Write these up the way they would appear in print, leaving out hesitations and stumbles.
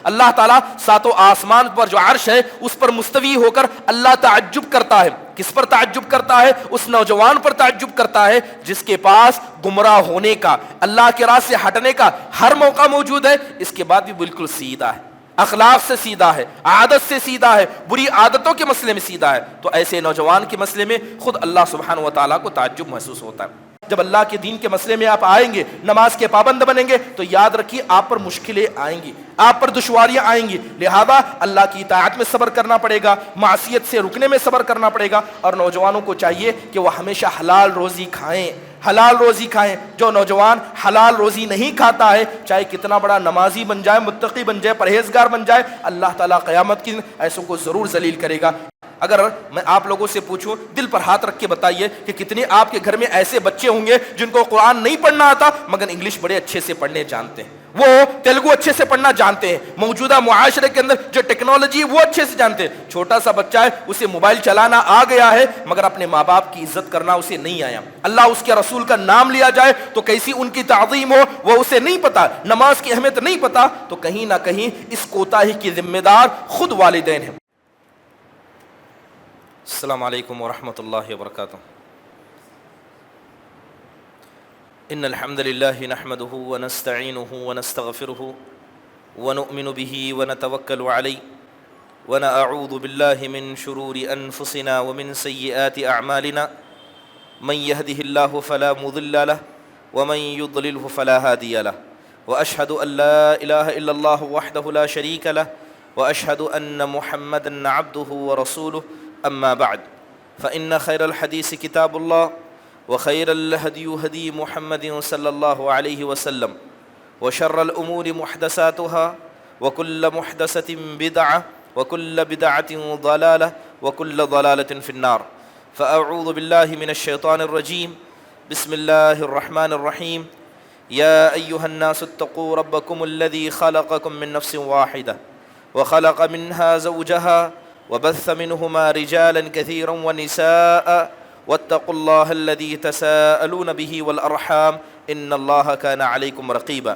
اللہ تعالیٰ ساتوں آسمان پر جو عرش ہے اس پر مستوی ہو کر اللہ تعجب کرتا ہے. کس پر تعجب کرتا ہے؟ اس نوجوان پر تعجب کرتا ہے جس کے پاس گمراہ ہونے کا، اللہ کے راہ سے ہٹنے کا ہر موقع موجود ہے، اس کے بعد بھی بالکل سیدھا ہے، اخلاق سے سیدھا ہے، عادت سے سیدھا ہے، بری عادتوں کے مسئلے میں سیدھا ہے. تو ایسے نوجوان کے مسئلے میں خود اللہ سبحانہ و تعالیٰ کو تعجب محسوس ہوتا ہے. جب اللہ کے دین کے مسئلے میں آپ آئیں گے، نماز کے پابند بنیں گے، تو یاد رکھیے آپ پر مشکلیں آئیں گی، آپ پر دشواریاں آئیں گی. لہذا اللہ کی اطاعت میں صبر کرنا پڑے گا، معصیت سے رکنے میں صبر کرنا پڑے گا. اور نوجوانوں کو چاہیے کہ وہ ہمیشہ حلال روزی کھائیں، حلال روزی کھائیں. جو نوجوان حلال روزی نہیں کھاتا ہے، چاہے کتنا بڑا نمازی بن جائے، متقی بن جائے، پرہیزگار بن جائے، اللہ تعالیٰ قیامت کے دن ایسوں کو ضرور ذلیل کرے گا. اگر میں آپ لوگوں سے پوچھوں، دل پر ہاتھ رکھ کے بتائیے کہ کتنے آپ کے گھر میں ایسے بچے ہوں گے جن کو قرآن نہیں پڑھنا آتا مگر انگلش بڑے اچھے سے پڑھنے جانتے ہیں، وہ تیلگو اچھے سے پڑھنا جانتے ہیں، موجودہ معاشرے کے اندر جو ٹیکنالوجی ہے وہ اچھے سے جانتے ہیں. چھوٹا سا بچہ ہے، اسے موبائل چلانا آ گیا ہے مگر اپنے ماں باپ کی عزت کرنا اسے نہیں آیا. اللہ اس کے رسول کا نام لیا جائے تو کیسی ان کی تعظیم ہو وہ اسے نہیں پتا، نماز کی اہمیت نہیں پتا. تو کہیں نہ کہیں اس کوتاہی کی ذمہ دار خود والدین ہیں. السلام علیکم ورحمۃ اللہ وبرکاتہ. ان الحمد لله نحمده ونستعینه ونستغفره ونؤمن به ونتوکل علیه ونعوذ بالله من شرور انفسنا ومن سیئات اعمالنا من يهده الله فلا مضل له ومن يضلله فلا هادي له واشهد ان لا اله الا الله وحده لا شريك له واشهد ان محمدا عبده ورسوله. أما بعد فإن خير الحديث كتاب الله وخير الهدي هدي محمد صلى الله عليه وسلم وشر الأمور محدثاتها وكل محدثة بدعة وكل بدعة ضلالة وكل ضلالة في النار. فأعوذ بالله من الشيطان الرجيم. بسم الله الرحمن الرحيم. يا أيها الناس اتقوا ربكم الذي خلقكم من نفس واحدة وخلق منها زوجها وبث منهما رجالا كثيرا ونساء واتقوا الله الذي تساءلون به والأرحام إن الله كان عليكم رقيبا.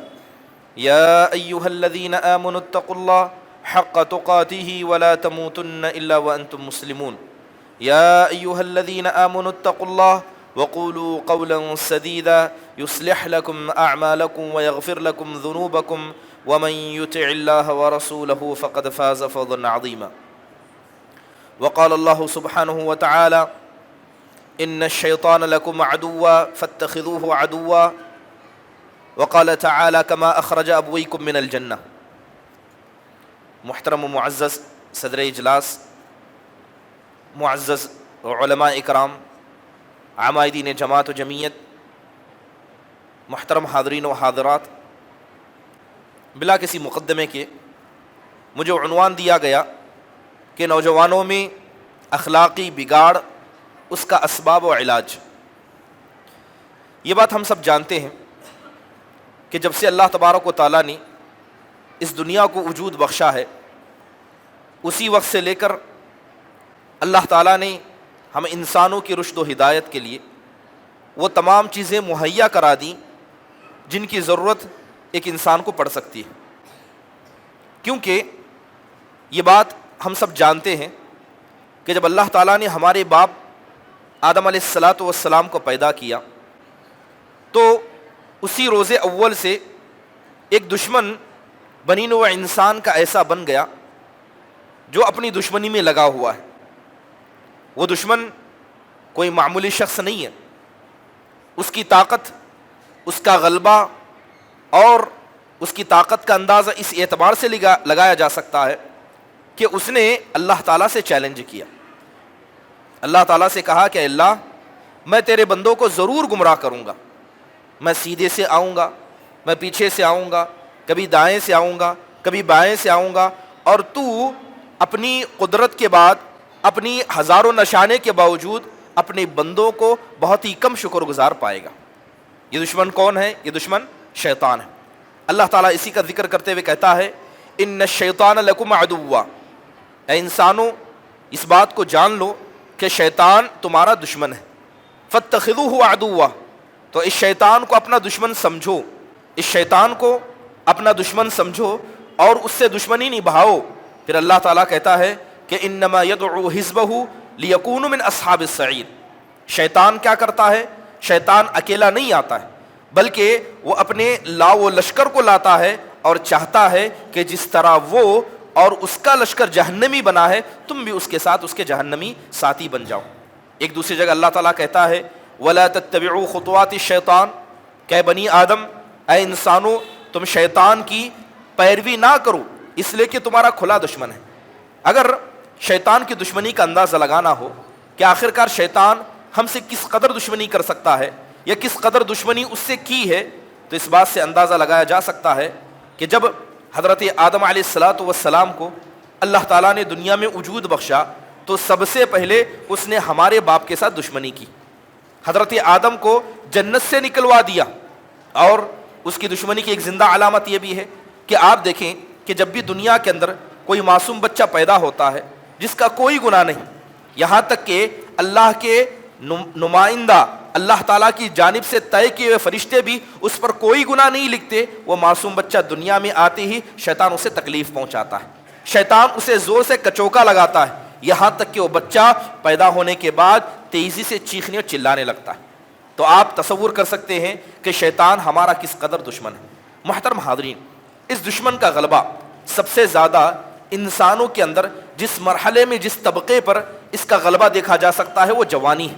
يا أيها الذين آمنوا اتقوا الله حق تقاته ولا تموتن إلا وأنتم مسلمون. يا أيها الذين آمنوا اتقوا الله وقولوا قولا سديدا يصلح لكم أعمالكم ويغفر لكم ذنوبكم ومن يطع الله ورسوله فقد فاز فوزا عظيما. وقال الله سبحانه وتعالى إن الشيطان لكم عدوا فاتخذوه عدوا. وقال تعالى كما أخرج أبويكم من الجنة. محترم و معزز صدر اجلاس، معزز علماء اکرام، عمائدین جماعت و جمعیت، محترم حاضرین و حاضرات، بلا کسی مقدمے کے مجھے عنوان دیا گیا کہ نوجوانوں میں اخلاقی بگاڑ، اس کا اسباب و علاج. یہ بات ہم سب جانتے ہیں کہ جب سے اللہ تبارک و تعالیٰ نے اس دنیا کو وجود بخشا ہے، اسی وقت سے لے کر اللہ تعالیٰ نے ہم انسانوں کی رشد و ہدایت کے لیے وہ تمام چیزیں مہیا کرا دیں جن کی ضرورت ایک انسان کو پڑ سکتی ہے. کیونکہ یہ بات ہم سب جانتے ہیں کہ جب اللہ تعالیٰ نے ہمارے باپ آدم علیہ السلام کو پیدا کیا تو اسی روز اول سے ایک دشمن بنی نوع انسان کا ایسا بن گیا جو اپنی دشمنی میں لگا ہوا ہے. وہ دشمن کوئی معمولی شخص نہیں ہے. اس کی طاقت، اس کا غلبہ اور اس کی طاقت کا اندازہ اس اعتبار سے لگایا جا سکتا ہے کہ اس نے اللہ تعالیٰ سے چیلنج کیا. اللہ تعالیٰ سے کہا کہ اللہ، میں تیرے بندوں کو ضرور گمراہ کروں گا، میں سیدھے سے آؤں گا، میں پیچھے سے آؤں گا، کبھی دائیں سے آؤں گا، کبھی بائیں سے آؤں گا، اور تو اپنی قدرت کے بعد، اپنی ہزاروں نشانے کے باوجود اپنے بندوں کو بہت ہی کم شکر گزار پائے گا. یہ دشمن کون ہے؟ یہ دشمن شیطان ہے. اللہ تعالیٰ اسی کا ذکر کرتے ہوئے کہتا ہے ان الشیطان لکم عدوا. اے انسانوں، اس بات کو جان لو کہ شیطان تمہارا دشمن ہے. فاتخذوہ عدوا. تو اس شیطان کو اپنا دشمن سمجھو، اس شیطان کو اپنا دشمن سمجھو اور اس سے دشمنی نبھاؤ. پھر اللہ تعالیٰ کہتا ہے کہ انما یدعو حزبہ لیکونوا من اصحاب السعیر. شیطان کیا کرتا ہے؟ شیطان اکیلا نہیں آتا ہے بلکہ وہ اپنے لاؤ و لشکر کو لاتا ہے اور چاہتا ہے کہ جس طرح وہ اور اس کا لشکر جہنمی بنا ہے تم بھی اس کے ساتھ اس کے جہنمی ساتھی بن جاؤ. ایک دوسری جگہ اللہ تعالیٰ کہتا ہے وَلَا تَتَّبِعُوا خُطُوَاتِ الشَّيْطَانِ کہ بنی آدم، اے انسانوں، تم شیطان کی پیروی نہ کرو اس لیے کہ تمہارا کھلا دشمن ہے. اگر شیطان کی دشمنی کا اندازہ لگانا ہو کہ آخرکار شیطان ہم سے کس قدر دشمنی کر سکتا ہے یا کس قدر دشمنی اس سے کی ہے، تو اس بات سے اندازہ لگایا جا سکتا ہے کہ جب حضرت آدم علیہ الصلاۃ والسلام کو اللہ تعالیٰ نے دنیا میں وجود بخشا تو سب سے پہلے اس نے ہمارے باپ کے ساتھ دشمنی کی. حضرت آدم کو جنت سے نکلوا دیا. اور اس کی دشمنی کی ایک زندہ علامت یہ بھی ہے کہ آپ دیکھیں کہ جب بھی دنیا کے اندر کوئی معصوم بچہ پیدا ہوتا ہے جس کا کوئی گناہ نہیں، یہاں تک کہ اللہ کے نمائندہ اللہ تعالیٰ کی جانب سے طے کیے ہوئے فرشتے بھی اس پر کوئی گناہ نہیں لکھتے، وہ معصوم بچہ دنیا میں آتے ہی شیطان اسے تکلیف پہنچاتا ہے، شیطان اسے زور سے کچوکا لگاتا ہے، یہاں تک کہ وہ بچہ پیدا ہونے کے بعد تیزی سے چیخنے اور چلانے لگتا ہے. تو آپ تصور کر سکتے ہیں کہ شیطان ہمارا کس قدر دشمن ہے. محترم حاضرین، اس دشمن کا غلبہ سب سے زیادہ انسانوں کے اندر جس مرحلے میں جس طبقے پر اس کا غلبہ دیکھا جا سکتا ہے وہ جوانی ہے.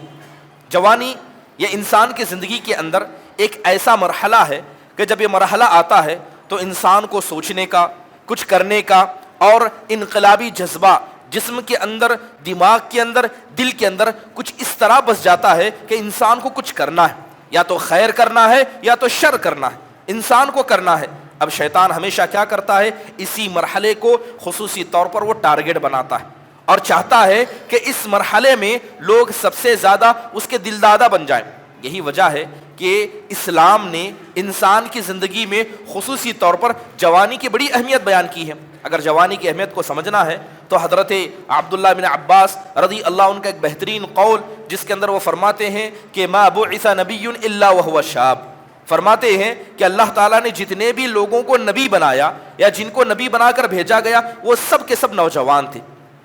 جوانی یہ انسان کی زندگی کے اندر ایک ایسا مرحلہ ہے کہ جب یہ مرحلہ آتا ہے تو انسان کو سوچنے کا، کچھ کرنے کا اور انقلابی جذبہ جسم کے اندر، دماغ کے اندر، دل کے اندر کچھ اس طرح بس جاتا ہے کہ انسان کو کچھ کرنا ہے، یا تو خیر کرنا ہے یا تو شر کرنا ہے، انسان کو کرنا ہے. اب شیطان ہمیشہ کیا کرتا ہے؟ اسی مرحلے کو خصوصی طور پر وہ ٹارگٹ بناتا ہے اور چاہتا ہے کہ اس مرحلے میں لوگ سب سے زیادہ اس کے دلدادہ بن جائیں. یہی وجہ ہے کہ اسلام نے انسان کی زندگی میں خصوصی طور پر جوانی کی بڑی اہمیت بیان کی ہے. اگر جوانی کی اہمیت کو سمجھنا ہے تو حضرت عبداللہ بن عباس رضی اللہ عنہ کا ایک بہترین قول جس کے اندر وہ فرماتے ہیں کہ ما بعث نبی الا وهو شاب، فرماتے ہیں کہ اللہ تعالیٰ نے جتنے بھی لوگوں کو نبی بنایا یا جن کو نبی بنا کر بھیجا گیا وہ سب کے سب نوجوان تھے.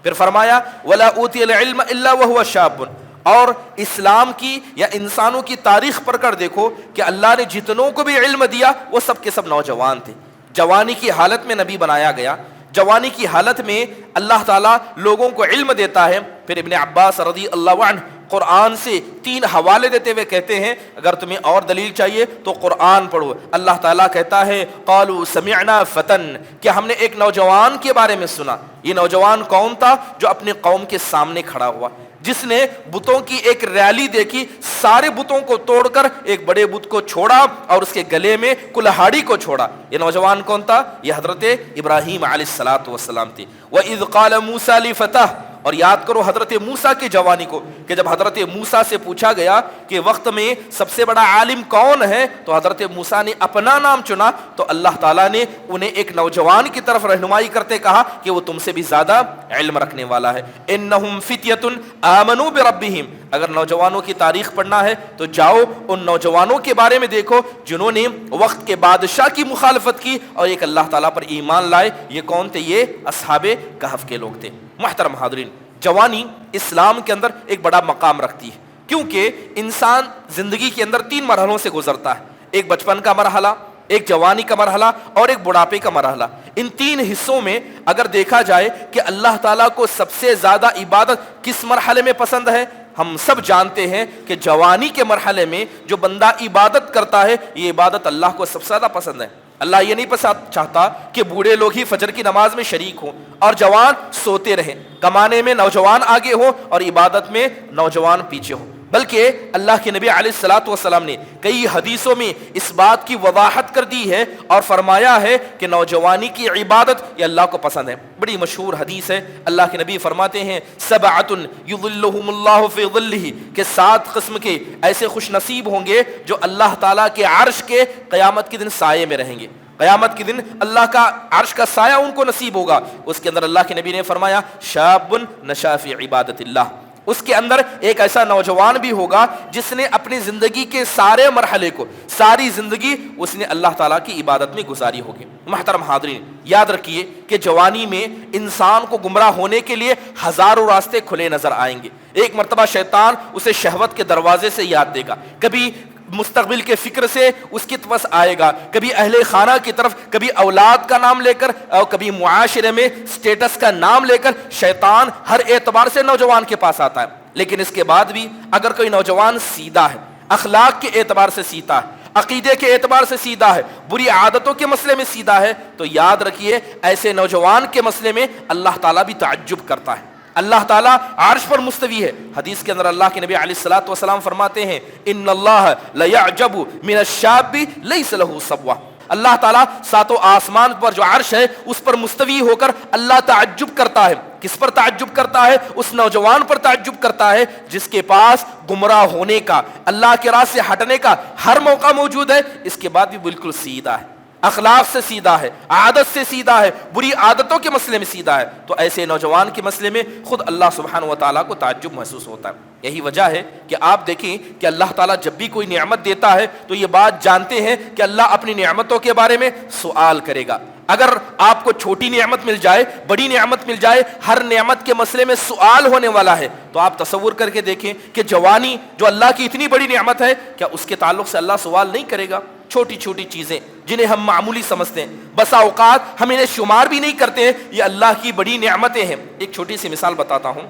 پھر فرمایا ولا اوتی العلم الا وهو شاب، اور اسلام کی یا انسانوں کی تاریخ پڑھ کر دیکھو کہ اللہ نے جتنوں کو بھی علم دیا وہ سب کے سب نوجوان تھے. جوانی کی حالت میں نبی بنایا گیا، جوانی کی حالت میں اللہ تعالیٰ لوگوں کو علم دیتا ہے. پھر ابن عباس رضی اللہ عنہ قرآن سے 3 حوالے دیتے ہوئے کہتے ہیں اگر تمہیں اور دلیل چاہیے تو قرآن پڑھو. اللہ تعالیٰ کہتا ہے قالوا سمعنا فتن، کہ ہم نے ایک نوجوان کے بارے میں سنا. یہ نوجوان کون تھا؟ جو اپنے قوم کے سامنے کھڑا ہوا، جس نے بتوں کی ایک ریلی دیکھی، سارے بتوں کو توڑ کر ایک بڑے بت کو چھوڑا اور اس کے گلے میں کلہاڑی کو چھوڑا. یہ نوجوان کون تھا؟ یہ حضرت ابراہیم علیہ الصلاۃ والسلام تھی. وَإِذْ قَالَ مُوسَىٰ لِفَتَاهُ، اور یاد کرو حضرت موسیٰ کی جوانی کو کہ جب حضرت موسیٰ سے پوچھا گیا کہ وقت میں سب سے بڑا عالم کون ہے تو حضرت موسیٰ نے اپنا نام چنا، تو اللہ تعالیٰ نے انہیں ایک نوجوان کی طرف رہنمائی کرتے کہا کہ وہ تم سے بھی زیادہ علم رکھنے والا ہے. انہم فتیۃ آمنوا بربہم، اگر نوجوانوں کی تاریخ پڑھنا ہے تو جاؤ ان نوجوانوں کے بارے میں دیکھو جنہوں نے وقت کے بادشاہ کی مخالفت کی اور ایک اللہ تعالیٰ پر ایمان لائے. یہ کون تھے؟ یہ اصحاب کہف کے لوگ تھے. محترم حاضرین، جوانی اسلام کے اندر ایک بڑا مقام رکھتی ہے کیونکہ انسان زندگی کے اندر 3 مرحلوں سے گزرتا ہے. ایک بچپن کا مرحلہ، ایک جوانی کا مرحلہ اور ایک بڑھاپے کا مرحلہ. ان 3 حصوں میں اگر دیکھا جائے کہ اللہ تعالیٰ کو سب سے زیادہ عبادت کس مرحلے میں پسند ہے، ہم سب جانتے ہیں کہ جوانی کے مرحلے میں جو بندہ عبادت کرتا ہے یہ عبادت اللہ کو سب سے زیادہ پسند ہے. اللہ یہ نہیں پسند چاہتا کہ بوڑھے لوگ ہی فجر کی نماز میں شریک ہوں اور جوان سوتے رہیں، کمانے میں نوجوان آگے ہوں اور عبادت میں نوجوان پیچھے ہوں، بلکہ اللہ کے نبی علیہ الصلاۃ والسلام نے کئی حدیثوں میں اس بات کی وضاحت کر دی ہے اور فرمایا ہے کہ نوجوانی کی عبادت یہ اللہ کو پسند ہے. بڑی مشہور حدیث ہے، اللہ کے نبی فرماتے ہیں سبعۃ یظلھم اللہ فی ظلہ، کہ 7 قسم کے ایسے خوش نصیب ہوں گے جو اللہ تعالیٰ کے عرش کے قیامت کے دن سائے میں رہیں گے. قیامت کے دن اللہ کا عرش کا سایہ ان کو نصیب ہوگا. اس کے اندر اللہ کے نبی نے فرمایا شاب نشا فی عبادت اللہ، اس کے اندر ایک ایسا نوجوان بھی ہوگا جس نے اپنی زندگی کے سارے مرحلے کو، ساری زندگی اس نے اللہ تعالیٰ کی عبادت میں گزاری ہوگی۔ محترم حاضرین، یاد رکھیے کہ جوانی میں انسان کو گمراہ ہونے کے لیے ہزاروں راستے کھلے نظر آئیں گے۔ ایک مرتبہ شیطان اسے شہوت کے دروازے سے یاد دے گا، کبھی مستقبل کے فکر سے اس کی طرف آئے گا، کبھی اہل خانہ کی طرف، کبھی اولاد کا نام لے کر، اور کبھی معاشرے میں سٹیٹس کا نام لے کر شیطان ہر اعتبار سے نوجوان کے پاس آتا ہے۔ لیکن اس کے بعد بھی اگر کوئی نوجوان سیدھا ہے، اخلاق کے اعتبار سے سیدھا ہے، عقیدے کے اعتبار سے سیدھا ہے، بری عادتوں کے مسئلے میں سیدھا ہے، تو یاد رکھیے ایسے نوجوان کے مسئلے میں اللہ تعالیٰ بھی تعجب کرتا ہے۔ اللہ تعالیٰ عرش پر مستوی ہے۔ حدیث کے اندر اللہ کے نبی علیہ الصلوۃ والسلام فرماتے ہیں ان اللہ لیعجب من الشاب لیس له صبوہ، اللہ تعالیٰ ساتوں آسمان پر جو عرش ہے اس پر مستوی ہو کر اللہ تعجب کرتا ہے۔ کس پر تعجب کرتا ہے؟ اس نوجوان پر تعجب کرتا ہے جس کے پاس گمراہ ہونے کا، اللہ کے راہ سے ہٹنے کا ہر موقع موجود ہے، اس کے بعد بھی بالکل سیدھا ہے، اخلاق سے سیدھا ہے، عادت سے سیدھا ہے، بری عادتوں کے مسئلے میں سیدھا ہے۔ تو ایسے نوجوان کے مسئلے میں خود اللہ سبحانہ و تعالیٰ کو تعجب محسوس ہوتا ہے۔ یہی وجہ ہے کہ آپ دیکھیں کہ اللہ تعالیٰ جب بھی کوئی نعمت دیتا ہے تو یہ بات جانتے ہیں کہ اللہ اپنی نعمتوں کے بارے میں سوال کرے گا۔ اگر آپ کو چھوٹی نعمت مل جائے، بڑی نعمت مل جائے، ہر نعمت کے مسئلے میں سوال ہونے والا ہے، تو آپ تصور کر کے دیکھیں کہ جوانی جو اللہ کی اتنی بڑی نعمت ہے، کیا اس کے تعلق سے اللہ سوال نہیں کرے گا؟ چھوٹی چھوٹی چیزیں جنہیں ہم معمولی سمجھتے ہیں، بسا اوقات ہم انہیں شمار بھی نہیں کرتے ہیں، یہ اللہ کی بڑی نعمتیں ہیں۔ ایک چھوٹی سی مثال بتاتا ہوں۔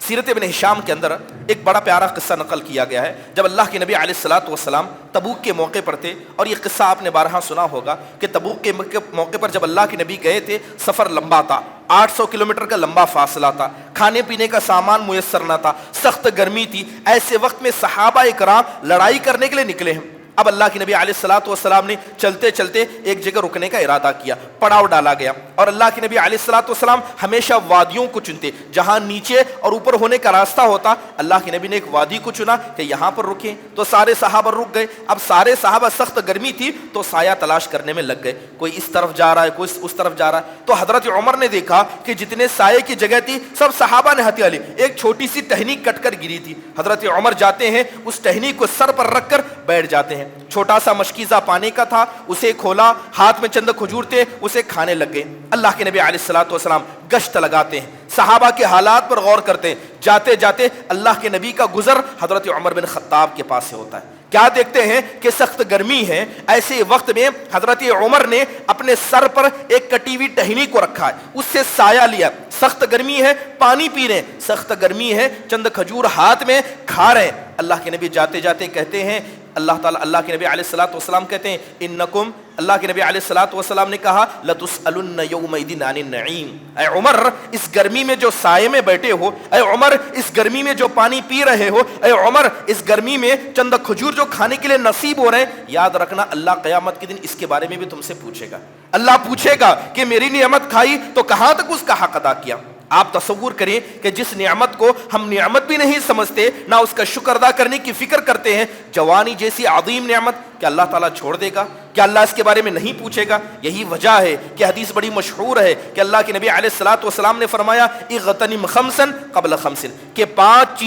سیرت ابن ہشام کے اندر ایک بڑا پیارا قصہ نقل کیا گیا ہے۔ جب اللہ کے نبی علیہ الصلوۃ والسلام تبوک کے موقع پر تھے، اور یہ قصہ آپ نے بارہا سنا ہوگا کہ تبوک کے موقع پر جب اللہ کے نبی گئے تھے، سفر لمبا تھا، 800 کلومیٹر کا لمبا فاصلہ تھا، کھانے پینے کا سامان میسر نہ تھا، سخت گرمی تھی۔ ایسے وقت میں صحابہ اکرام لڑائی کرنے کے لیے نکلے ہیں۔ اب اللہ کے نبی علیہ الصلوۃ والسلام نے چلتے چلتے ایک جگہ رکنے کا ارادہ کیا، پڑاؤ ڈالا گیا، اور اللہ کے نبی علیہ الصلوۃ والسلام ہمیشہ وادیوں کو چنتے، جہاں نیچے اور اوپر ہونے کا راستہ ہوتا۔ اللہ کے نبی نے ایک وادی کو چنا کہ یہاں پر رکیں، تو سارے صحابہ رک گئے۔ اب سارے صحابہ، سخت گرمی تھی تو سایہ تلاش کرنے میں لگ گئے، کوئی اس طرف جا رہا ہے، کوئی اس طرف جا رہا ہے۔ تو حضرت عمر نے دیکھا کہ جتنے سائے کی جگہ تھی سب صحابہ نے ہتھیار لی، ایک چھوٹی سی ٹہنی کٹ کر گری تھی۔ حضرت عمر جاتے ہیں، اس ٹہنی کو سر پر رکھ کر بیٹھ جاتے ہیں۔ چھوٹا سا مشکیزہ پانی کا تھا، اسے کھولا، ہاتھ میں چند کھجور تھے، اسے کھانے لگ گئے۔ اللہ کے نبی علیہ الصلوۃ والسلام گشت لگاتے ہیں، صحابہ کے حالات پر غور کرتے ہیں۔ جاتے جاتے اللہ کے نبی کا گزر حضرت عمر بن خطاب کے پاس سے ہوتا ہے۔ کیا دیکھتے ہیں کہ سخت گرمی ہے، ایسے وقت میں حضرت عمر نے اپنے سر پر ایک کٹی ہوئی ٹہنی کو رکھا ہے، اس سے سایہ لیا۔ سخت گرمی ہے، پانی پی رہے ہیں، سخت گرمی ہے، چند کھجور ہاتھ میں کھا رہے ہیں۔ اللہ کے نبی جاتے جاتے کہتے ہیں، اللہ کے نبی علیہ الصلوۃ والسلام کہتے ہیں انکم، اللہ کے نبی علیہ الصلوۃ والسلام نے کہا لتسألن یومئذ عن النعیم، اے عمر اس گرمی میں جو سائے میں بیٹھے ہو، اے عمر اس گرمی میں جو پانی پی رہے ہو، اے عمر اس گرمی میں چند کھجور جو کھانے کے لیے نصیب ہو رہے ہیں، یاد رکھنا اللہ قیامت کے دن اس کے بارے میں بھی تم سے پوچھے گا۔ اللہ پوچھے گا کہ میری نعمت کھائی تو کہاں تک اس کا حق ادا کیا۔ آپ تصور کریں کہ جس نعمت کو ہم نعمت بھی نہیں سمجھتے، نہ اس کا شکر ادا کرنے کی فکر کرتے ہیں، جوانی جیسی عظیم نعمت، کیا اللہ تعالیٰ چھوڑ دے گا؟ کیا اللہ اس کے بارے میں نہیں پوچھے گا؟ یہی وجہ ہے کہ حدیث بڑی مشہور ہے کہ اللہ کے نبی علیہ الصلوۃ والسلام نے فرمایا اغتنم خمسا قبل خمس، کہ 5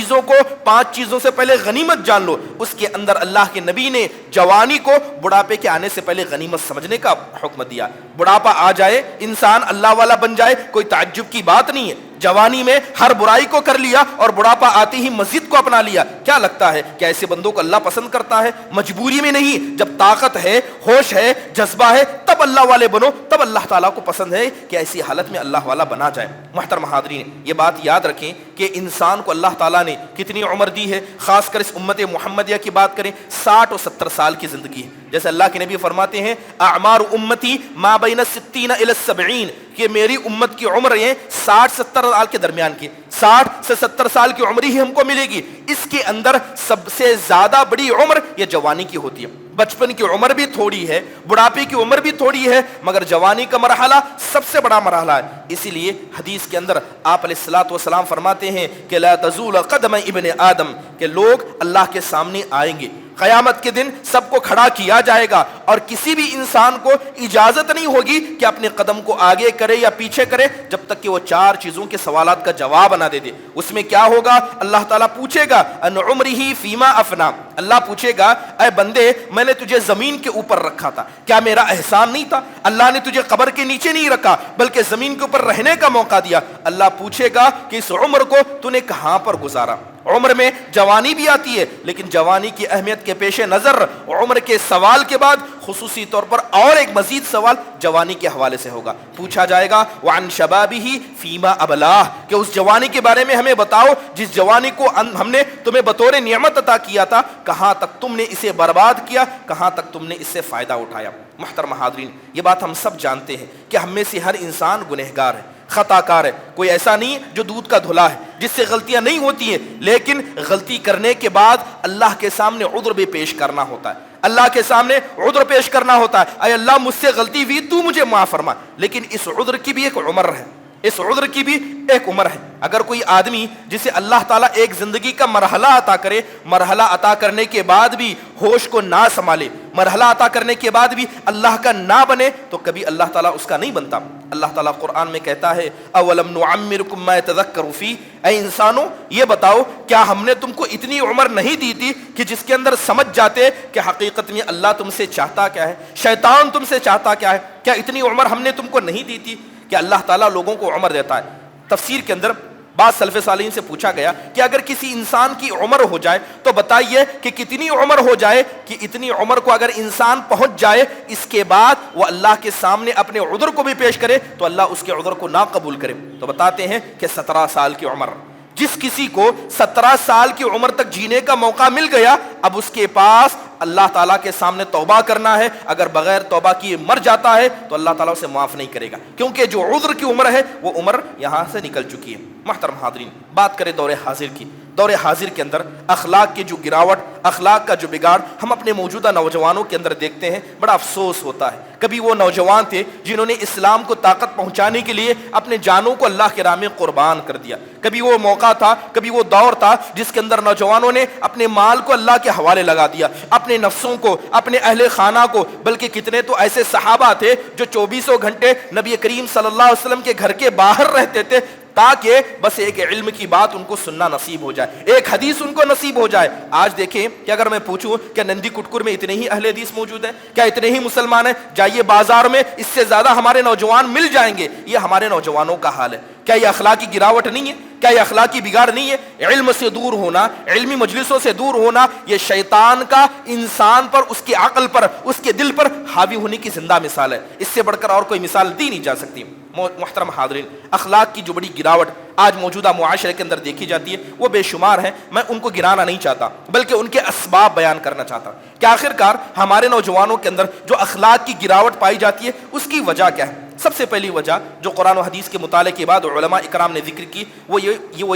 چیزوں سے پہلے غنیمت جان لو۔ اس کے اندر اللہ کے نبی نے جوانی کو بڑھاپے کے آنے سے پہلے غنیمت سمجھنے کا حکم دیا۔ بڑھاپا آ جائے، انسان اللہ والا بن جائے، کوئی تعجب کی بات نہیں ہے۔ جوانی میں ہر برائی کو کر لیا اور بڑھاپا آتے ہی مسجد کو اپنا لیا، کیا لگتا ہے کہ ایسے بندوں کو اللہ پسند کرتا ہے؟ مجبوری میں نہیں، جب طاقت ہے، ہوش ہے، جذبہ ہے، تب اللہ والے بنو، تب اللہ تعالیٰ کو پسند ہے کہ ایسی حالت میں اللہ والا بنا جائے۔ محترم حاضرین، یہ بات یاد رکھیں کہ انسان کو اللہ تعالیٰ نے کتنی عمر دی ہے، خاص کر اس امت محمدیہ کی بات کریں، 60 اور 70 سال کی زندگی ہے۔ جیسے اللہ کے نبی فرماتے ہیں اعمار امتی ما بین 60 الی 70، کہ میری امت کی عمر یہ 60-70 سال کے درمیان کی، 60 سے 70 سال کی عمر ہی ہم کو ملے گی۔ اس کے اندر سب سے زیادہ بڑی عمر یہ جوانی کی ہوتی ہے۔ بچپن کی عمر بھی تھوڑی ہے، بڑھاپے کی عمر بھی تھوڑی ہے، مگر جوانی کا مرحلہ سب سے بڑا مرحلہ ہے۔ اسی لیے حدیث کے اندر آپ علیہ الصلوۃ والسلام فرماتے ہیں کہ لا تزول قدم ابن آدم، کہ لوگ اللہ کے سامنے آئیں گے، قیامت کے دن سب کو کھڑا کیا جائے گا اور کسی بھی انسان کو اجازت نہیں ہوگی کہ اپنے قدم کو آگے کرے یا پیچھے کرے جب تک کہ وہ 4 چیزوں کے سوالات کا جواب نہ دے دے۔ اس میں کیا ہوگا؟ اللہ تعالیٰ پوچھے گا ان عمرہ فیما افنا، اللہ پوچھے گا اے بندے میں نے تجھے زمین کے اوپر رکھا تھا، کیا میرا احسان نہیں تھا؟ اللہ نے تجھے قبر کے نیچے نہیں رکھا بلکہ زمین کے اوپر رہنے کا موقع دیا۔ اللہ پوچھے گا کہ اس عمر کو تو نے کہاں پر گزارا؟ عمر میں جوانی بھی آتی ہے لیکن جوانی کی اہمیت کے پیش نظر عمر کے سوال کے بعد خصوصی طور پر اور ایک مزید سوال جوانی کے حوالے سے ہوگا۔ پوچھا جائے گا وعن شبابہ فیما ابلاہ، کہ اس جوانی کے بارے میں ہمیں بتاؤ جس جوانی کو ہم نے تمہیں بطور نعمت عطا کیا تھا، کہاں تک تم نے اسے برباد کیا، کہاں تک تم نے اس سے فائدہ اٹھایا۔ محترم حاضرین، یہ بات ہم سب جانتے ہیں کہ ہم میں سے ہر انسان گنہگار ہے، خطا کار ہے، کوئی ایسا نہیں جو دودھ کا دھلا ہے جس سے غلطیاں نہیں ہوتی ہیں، لیکن غلطی کرنے کے بعد اللہ کے سامنے عذر بھی پیش کرنا ہوتا ہے، اللہ کے سامنے عذر پیش کرنا ہوتا ہے، اے اللہ مجھ سے غلطی ہوئی تو مجھے معاف فرما، لیکن اس عذر کی بھی ایک عمر ہے، اس عذر کی بھی ایک عمر ہے۔ اگر کوئی آدمی جسے اللہ تعالیٰ ایک زندگی کا مرحلہ عطا کرے، مرحلہ عطا کرنے کے بعد بھی ہوش کو نہ سنبھالے، مرحلہ عطا کرنے کے بعد بھی اللہ کا نہ بنے، تو کبھی اللہ تعالیٰ اس کا نہیں بنتا۔ اللہ تعالیٰ قرآن میں کہتا ہے اولم نعمرکم ما یتذکر فیہ، اے انسانوں یہ بتاؤ کیا ہم نے تم کو اتنی عمر نہیں دی تھی کہ جس کے اندر سمجھ جاتے کہ حقیقت میں اللہ تم سے چاہتا کیا ہے، شیطان تم سے چاہتا کیا ہے؟ کیا اتنی عمر ہم نے تم کو نہیں دی تھی؟ کہ اللہ تعالیٰ لوگوں کو عمر دیتا ہے۔ تفسیر کے اندر بعض سلف صالحین سے پوچھا گیا کہ اگر کسی انسان کی عمر ہو جائے تو بتائیے کہ کتنی عمر ہو جائے کہ اتنی عمر کو اگر انسان پہنچ جائے اس کے بعد وہ اللہ کے سامنے اپنے عذر کو بھی پیش کرے تو اللہ اس کے عذر کو نہ قبول کرے؟ تو بتاتے ہیں کہ 17 سال کی عمر۔ جس کسی کو 17 سال کی عمر تک جینے کا موقع مل گیا، اب اس کے پاس اللہ تعالیٰ کے سامنے توبہ کرنا ہے، اگر بغیر توبہ کیے مر جاتا ہے تو اللہ تعالیٰ اسے معاف نہیں کرے گا، کیونکہ جو عذر کی عمر ہے وہ عمر یہاں سے نکل چکی ہے۔ محترم حاضرین، بات کریں دور حاضر کی۔ دور حاضر کے اندر اخلاق کی جو گراوٹ، اخلاق کا جو بگاڑ ہم اپنے موجودہ نوجوانوں کے اندر دیکھتے ہیں، بڑا افسوس ہوتا ہے۔ کبھی وہ نوجوان تھے جنہوں نے اسلام کو طاقت پہنچانے کے لیے اپنے جانوں کو اللہ کے راہ میں قربان کر دیا، کبھی وہ موقع تھا، کبھی وہ دور تھا جس کے اندر نوجوانوں نے اپنے مال کو اللہ کے حوالے لگا دیا، اپنے نفسوں کو، اپنے اہل خانہ کو، بلکہ کتنے تو ایسے صحابہ تھے جو 24 گھنٹے نبی کریم صلی اللہ علیہ وسلم کے گھر کے باہر رہتے تھے تاکہ بس ایک علم کی بات ان کو سننا نصیب ہو جائے، ایک حدیث ان کو نصیب ہو جائے۔ آج دیکھیں کہ اگر میں پوچھوں کہ نندی کٹکر میں اتنے ہی اہل حدیث موجود ہیں، کیا اتنے ہی مسلمان ہیں؟ جائیے بازار میں، اس سے زیادہ ہمارے نوجوان مل جائیں گے۔ یہ ہمارے نوجوانوں کا حال ہے۔ کیا یہ اخلاقی گراوٹ نہیں ہے؟ کیا یہ اخلاقی بگاڑ نہیں ہے؟ علم سے دور ہونا، علمی مجلسوں سے دور ہونا، یہ شیطان کا انسان پر، اس کی عقل پر، اس کے دل پر حاوی ہونے کی زندہ مثال ہے۔ اس سے بڑھ کر اور کوئی مثال دی نہیں جا سکتی۔ محترم حاضرین، اخلاق کی جو بڑی گراوٹ آج موجودہ معاشرے کے اندر دیکھی جاتی ہے وہ بے شمار ہیں۔ میں ان کو گرانا نہیں چاہتا بلکہ ان کے اسباب بیان کرنا چاہتا ہوں کہ آخرکار ہمارے نوجوانوں کے اندر جو اخلاق کی گراوٹ پائی جاتی ہے اس کی وجہ کیا ہے؟ سب سے پہلی وجہ جو قرآن و حدیث کے مطالعے کے بعد علماء اکرام نے ذکر کی وہ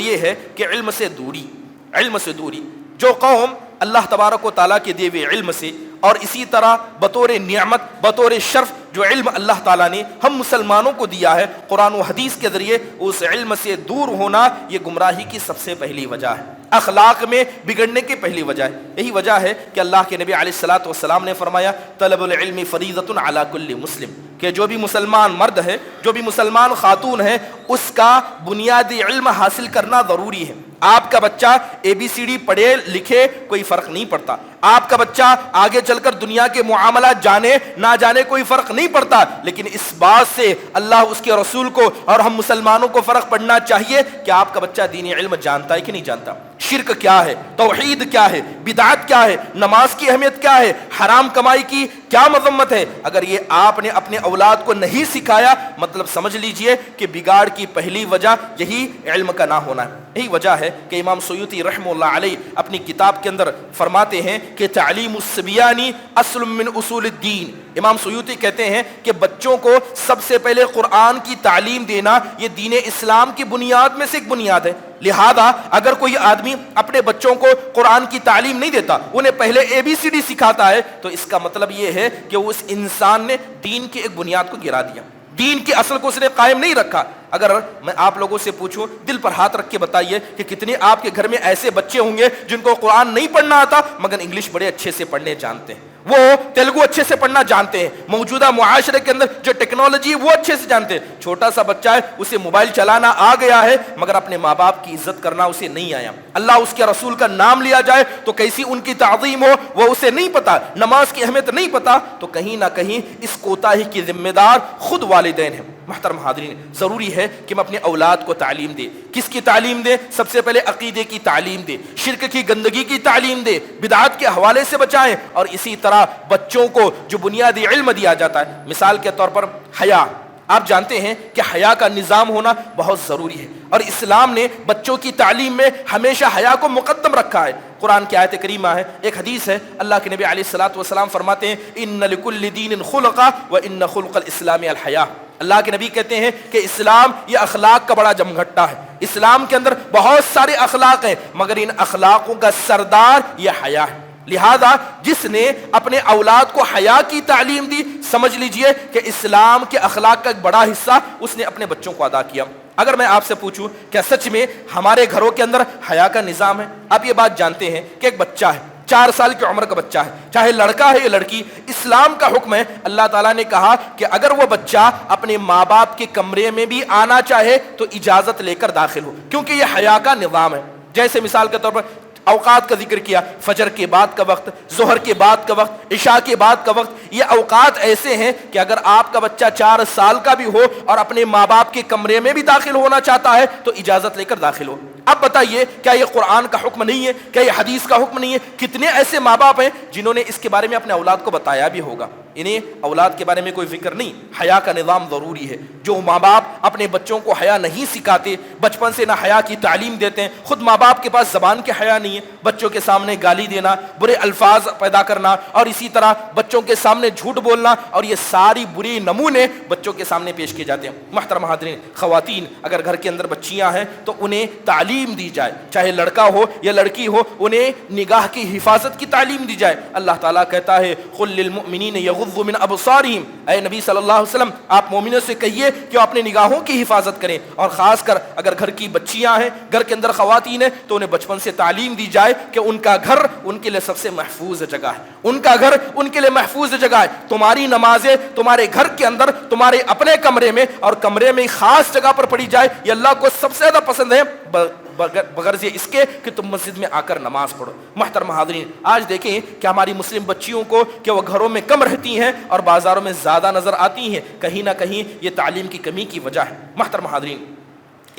یہ ہے کہ علم سے دوری۔ علم سے دوری۔ جو قوم اللہ تبارک و تعالیٰ کے دیے ہوئے علم سے اور اسی طرح بطور نعمت، بطور شرف جو علم اللہ تعالیٰ نے ہم مسلمانوں کو دیا ہے قرآن و حدیث کے ذریعے، اس علم سے دور ہونا یہ گمراہی کی سب سے پہلی وجہ ہے، اخلاق میں بگڑنے کی پہلی وجہ ہے۔ یہی وجہ ہے کہ اللہ کے نبی علیہ الصلاۃ والسلام نے فرمایا طلب العلم فریضۃ علی کل مسلم، کہ جو بھی مسلمان مرد ہے، جو بھی مسلمان خاتون ہے، اس کا بنیادی علم حاصل کرنا ضروری ہے۔ آپ کا بچہ ABCD پڑھے لکھے کوئی فرق نہیں پڑتا، آپ کا بچہ آگے چل کر دنیا کے معاملات جانے نہ جانے کوئی فرق نہیں پڑتا، لیکن اس بات سے اللہ اس کے رسول کو اور ہم مسلمانوں کو فرق پڑنا چاہیے کہ آپ کا بچہ دینی علم جانتا ہے کہ نہیں جانتا، شرک کیا ہے، توحید کیا ہے، بدعت کیا ہے، نماز کی اہمیت کیا ہے، حرام کمائی کی کیا مذمت ہے۔ اگر یہ آپ نے اپنے اولاد کو نہیں سکھایا، مطلب سمجھ لیجئے کہ بگاڑ کی پہلی وجہ یہی علم کا نہ ہونا ہے۔ یہی وجہ ہے کہ امام سیوطی رحمہ اللہ علیہ اپنی کتاب کے اندر فرماتے ہیں کہ تعلیم الصبیان اصل من اصول الدین۔ امام سیوطی کہتے ہیں کہ بچوں کو سب سے پہلے قرآن کی تعلیم دینا یہ دین اسلام کی بنیاد میں سے ایک بنیاد ہے۔ لہذا اگر کوئی آدمی اپنے بچوں کو قرآن کی تعلیم نہیں دیتا، انہیں پہلے ABCD سکھاتا ہے، تو اس کا مطلب یہ ہے کہ وہ اس انسان نے دین کی ایک بنیاد کو گرا دیا، دین کی اصل کو اس نے قائم نہیں رکھا۔ اگر میں آپ لوگوں سے پوچھوں دل پر ہاتھ رکھ کے بتائیے کہ کتنے آپ کے گھر میں ایسے بچے ہوں گے جن کو قرآن نہیں پڑھنا آتا مگر انگلش بڑے اچھے سے پڑھنے جانتے ہیں، وہ تیلگو اچھے سے پڑھنا جانتے ہیں، موجودہ معاشرے کے اندر جو ٹیکنالوجی ہے وہ اچھے سے جانتے ہیں۔ چھوٹا سا بچہ ہے، اسے موبائل چلانا آ گیا ہے مگر اپنے ماں باپ کی عزت کرنا اسے نہیں آیا، اللہ اس کے رسول کا نام لیا جائے تو کیسی ان کی تعظیم ہو وہ اسے نہیں پتا، نماز کی اہمیت نہیں پتا، تو کہیں نہ کہیں اس کوتاہی کی ذمہ دار خود والدین ہیں۔ محترم حاضرین، ضروری ہے کہ ہم اپنے اولاد کو تعلیم دیں۔ کس کی تعلیم دیں؟ سب سے پہلے عقیدے کی تعلیم دیں، شرک کی گندگی کی تعلیم دیں، بدعات کے حوالے سے بچائیں، اور اسی طرح بچوں کو جو بنیادی علم دیا جاتا ہے، مثال کے طور پر حیا، آپ جانتے ہیں کہ حیا کا نظام ہونا بہت ضروری ہے، اور اسلام نے بچوں کی تعلیم میں ہمیشہ حیا کو مقدم رکھا ہے۔ قرآن کی آیت کریمہ ہے، ایک حدیث ہے، اللہ کے نبی علیہ الصلوۃ والسلام فرماتے ہیں ان لکل دین خلقا وان خلق الاسلام الحیا۔ اللہ کے نبی کہتے ہیں کہ اسلام یہ اخلاق کا بڑا جمگھٹا ہے، اسلام کے اندر بہت سارے اخلاق ہیں مگر ان اخلاقوں کا سردار یہ حیا ہے۔ لہذا جس نے اپنے اولاد کو حیا کی تعلیم دی، سمجھ لیجئے کہ اسلام کے اخلاق کا ایک بڑا حصہ اس نے اپنے بچوں کو ادا کیا۔ اگر میں آپ سے پوچھوں کیا سچ میں ہمارے گھروں کے اندر حیا کا نظام ہے؟ آپ یہ بات جانتے ہیں کہ ایک بچہ ہے، 4 سال کی عمر کا بچہ ہے، چاہے لڑکا ہے یا لڑکی، اسلام کا حکم ہے، اللہ تعالیٰ نے کہا کہ اگر وہ بچہ اپنے ماں باپ کے کمرے میں بھی آنا چاہے تو اجازت لے کر داخل ہو، کیونکہ یہ حیا کا نظام ہے۔ جیسے مثال کے طور پر اوقات کا ذکر کیا، فجر کے بعد کا وقت، ظہر کے بعد کا وقت، عشاء کے بعد کا وقت، یہ اوقات ایسے ہیں کہ اگر آپ کا بچہ 4 سال کا بھی ہو اور اپنے ماں باپ کے کمرے میں بھی داخل ہونا چاہتا ہے تو اجازت لے کر داخل ہو۔ اب بتائیے کیا یہ قرآن کا حکم نہیں ہے؟ کیا یہ حدیث کا حکم نہیں ہے؟ کتنے ایسے ماں باپ ہیں جنہوں نے اس کے بارے میں اپنے اولاد کو بتایا بھی ہوگا؟ انہیں اولاد کے بارے میں کوئی فکر نہیں۔ حیا کا نظام ضروری ہے۔ جو ماں باپ اپنے بچوں کو حیا نہیں سکھاتے، بچپن سے نہ حیا کی تعلیم دیتے ہیں، خود ماں باپ کے پاس زبان کے حیا نہیں ہے، بچوں کے سامنے گالی دینا، برے الفاظ پیدا کرنا، اور اسی طرح بچوں کے سامنے جھوٹ بولنا، اور یہ ساری بری نمونے بچوں کے سامنے پیش کیے جاتے ہیں۔ محترم حاضرین، خواتین اگر گھر کے اندر بچیاں ہیں تو انہیں تعلیم دی جائے، چاہے لڑکا ہو یا لڑکی ہو، انہیں نگاہ کی حفاظت کی تعلیم دی جائے۔ اللہ تعالیٰ کہتا ہے قل للمؤمنین یغضوا من ابصارہم، اے نبی صلی اللہ علیہ وسلم آپ مومنوں سے کہیے کہ وہ اپنے نگاہوں کی حفاظت کریں، اور خاص کر اگر گھر کی بچیاں ہیں، گھر کے اندر خواتین ہیں، تو انہیں بچپن سے تعلیم دی جائے کہ ان کا گھر ان کے لیے سب سے محفوظ جگہ ہے، ان کا گھر ان کے لیے محفوظ جگہ ہے۔ تمہاری نمازیں تمہارے گھر کے اندر، تمہارے اپنے کمرے میں، اور کمرے میں خاص جگہ پر پڑھی جائے، یہ اللہ کو سب سے زیادہ پسند ہے، بغرض یہ اس کے کہ تم مسجد میں آ کر نماز پڑھو۔ محترم حاضرین، آج دیکھیں کہ ہماری مسلم بچیوں کو کہ وہ گھروں میں کم رہتی ہیں اور بازاروں میں زیادہ نظر آتی ہیں، کہیں نہ کہیں یہ تعلیم کی کمی کی وجہ ہے۔ محترم حاضرین،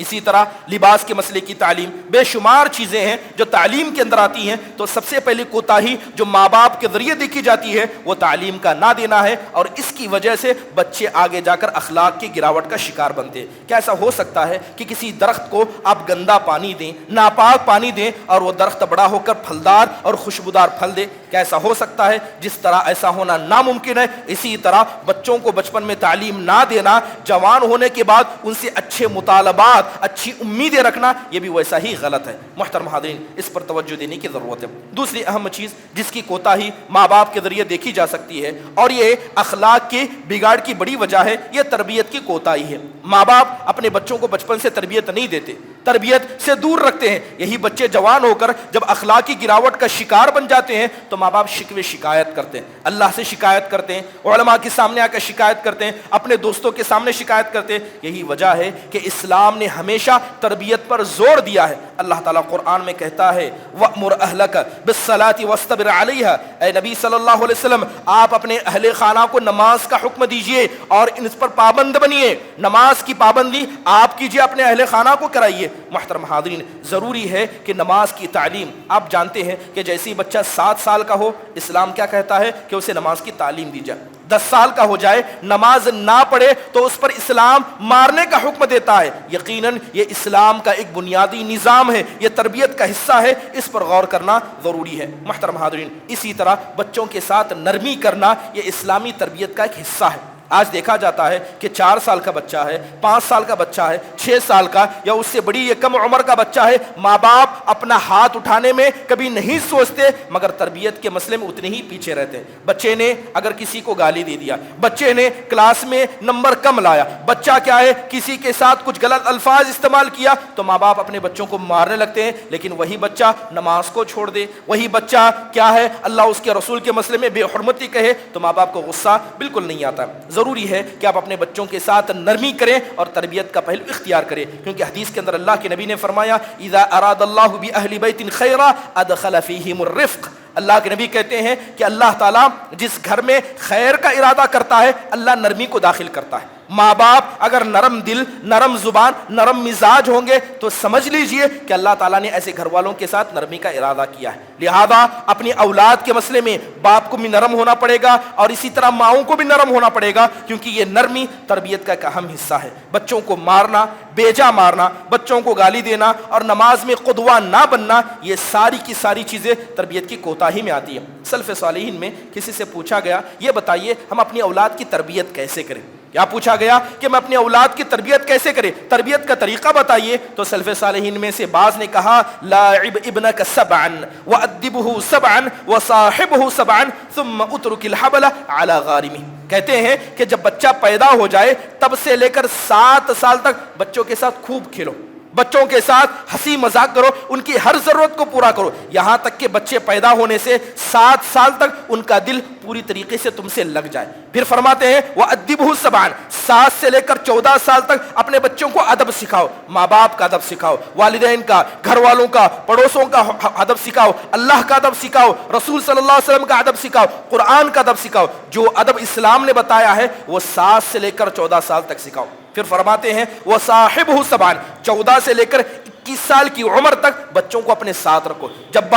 اسی طرح لباس کے مسئلے کی تعلیم، بے شمار چیزیں ہیں جو تعلیم کے اندر آتی ہیں، تو سب سے پہلی کوتاہی جو ماں باپ کے ذریعے دیکھی جاتی ہے وہ تعلیم کا نہ دینا ہے، اور اس کی وجہ سے بچے آگے جا کر اخلاق کی گراوٹ کا شکار بنتے ہیں۔ کیا ایسا ہو سکتا ہے کہ کسی درخت کو آپ گندا پانی دیں، ناپاک پانی دیں، اور وہ درخت بڑا ہو کر پھلدار اور خوشبودار پھل دے؟ کیا ایسا ہو سکتا ہے؟ جس طرح ایسا ہونا ناممکن ہے، اسی طرح بچوں کو بچپن میں تعلیم نہ دینا، جوان ہونے کے بعد ان سے اچھے مطالبات، اچھی امیدیں رکھنا، یہ بھی ویسا ہی غلط ہے۔ محترم حاضرین، اس پر توجہ دینے کی ضرورت ہے۔ دوسری اہم چیز جس کی کوتاہی ماں باپ کے ذریعے دیکھی جا سکتی ہے، اور یہ اخلاق کے بگاڑ کی بڑی وجہ ہے، یہ تربیت کی کوتاہی ہے۔ ماں باپ اپنے بچوں کو بچپن سے تربیت نہیں دیتے، تربیت سے دور رکھتے ہیں۔ یہی بچے جوان ہو کر جب اخلاقی گراوٹ کا شکار بن جاتے ہیں تو ماں باپ شکوے شکایت کرتے ہیں، اللہ سے شکایت کرتے ہیں، علماء کے سامنے آ کر شکایت کرتے ہیں، اپنے دوستوں کے سامنے شکایت کرتے ہیں۔ یہی وجہ ہے کہ اسلام نے ہمیشہ تربیت پر زور دیا ہے۔ اللہ تعالیٰ قرآن میں کہتا ہے وَأْمُرْ أَهْلَكَ بِالصَّلَاةِ وَاسْتَبِرْ عَلَيْهَا، اے نبی صلی اللہ علیہ وسلم آپ اپنے اہل خانہ کو نماز کا حکم دیجئے اور اس پر پابند بنیے۔ نماز کی پابندی آپ کیجئے، اپنے اہل خانہ کو کرائیے۔ محترم حاضرین، ضروری ہے کہ نماز کی تعلیم، آپ جانتے ہیں کہ جیسے ہی بچہ 7 سال کا ہو، اسلام کیا کہتا ہے کہ اسے نماز کی تعلیم دی جائے۔ 10 سال کا ہو جائے نماز نہ پڑھے تو اس پر اسلام مارنے کا حکم دیتا ہے۔ یقیناً یہ اسلام کا ایک بنیادی نظام ہے، یہ تربیت کا حصہ ہے، اس پر غور کرنا ضروری ہے۔ محترم حاضرین، اسی طرح بچوں کے ساتھ نرمی کرنا یہ اسلامی تربیت کا ایک حصہ ہے۔ آج دیکھا جاتا ہے کہ 4 سال کا بچہ ہے، 5 سال کا بچہ ہے، 6 سال کا یا اس سے بڑی یا کم عمر کا بچہ ہے، ماں باپ اپنا ہاتھ اٹھانے میں کبھی نہیں سوچتے، مگر تربیت کے مسئلے میں اتنے ہی پیچھے رہتے ہیں۔ بچے نے اگر کسی کو گالی دے دیا، بچے نے کلاس میں نمبر کم لایا، بچہ کیا ہے کسی کے ساتھ کچھ غلط الفاظ استعمال کیا، تو ماں باپ اپنے بچوں کو مارنے لگتے ہیں۔ لیکن وہی بچہ نماز کو چھوڑ دے، وہی بچہ کیا ہے اللہ اس کے رسول کے مسئلے میں بے حرمتی کہے، تو ماں باپ کو غصہ بالکل نہیں آتا۔ ضروری ہے کہ آپ اپنے بچوں کے ساتھ نرمی کریں اور تربیت کا پہلو اختیار کریں، کیونکہ حدیث کے اندر اللہ کے نبی نے فرمایا اذا اراد اللہ بأہل بیت خیرا ادخل فیہم الرفق۔ اللہ کے نبی کہتے ہیں کہ اللہ تعالیٰ جس گھر میں خیر کا ارادہ کرتا ہے اللہ نرمی کو داخل کرتا ہے۔ ماں باپ اگر نرم دل، نرم زبان، نرم مزاج ہوں گے تو سمجھ لیجئے کہ اللہ تعالیٰ نے ایسے گھر والوں کے ساتھ نرمی کا ارادہ کیا ہے۔ لہذا اپنی اولاد کے مسئلے میں باپ کو بھی نرم ہونا پڑے گا اور اسی طرح ماؤں کو بھی نرم ہونا پڑے گا، کیونکہ یہ نرمی تربیت کا ایک اہم حصہ ہے۔ بچوں کو مارنا، بیجا مارنا، بچوں کو گالی دینا اور نماز میں قدوہ نہ بننا، یہ ساری کی ساری چیزیں تربیت کی کوتاہی میں آتی ہیں۔ سلف صالحین میں کسی سے پوچھا گیا یہ بتائیے ہم اپنی اولاد کی تربیت کیسے کریں؟ کیا پوچھا گیا کہ میں اپنی اولاد کی تربیت کیسے کرے، تربیت کا طریقہ بتائیے؟ تو سلف صالحین میں سے بعض نے کہا لاعب ابنک سبعا وادبہ سبعا وصاحبہ سبعا ثم اترک الحبل علی غارمہ۔ کہتے ہیں کہ جب بچہ پیدا ہو جائے تب سے لے کر 7 سال تک بچوں کے ساتھ خوب کھیلو، بچوں کے ساتھ ہنسی مذاق کرو، ان کی ہر ضرورت کو پورا کرو، یہاں تک کہ بچے پیدا ہونے سے 7 سال تک ان کا دل پوری طریقے سے تم سے لگ جائے۔ پھر فرماتے ہیں وَأَدِّبْهُ سَبْعًا، 7 سے لے کر 14 سال تک اپنے بچوں کو ادب سکھاؤ، ماں باپ کا ادب سکھاؤ، والدین کا، گھر والوں کا، پڑوسوں کا ادب سکھاؤ، اللہ کا ادب سکھاؤ، رسول صلی اللہ علیہ وسلم کا ادب سکھاؤ، قرآن کا ادب سکھاؤ، جو ادب اسلام نے بتایا ہے وہ 7 سے لے کر 14 سال تک سکھاؤ۔ پھر فرماتے ہیں وَصَاحِبْهُ سَبْعًا، 14 سے لے کر 21 سال کی عمر تک بچوں کو اپنے ساتھ رکھو، جب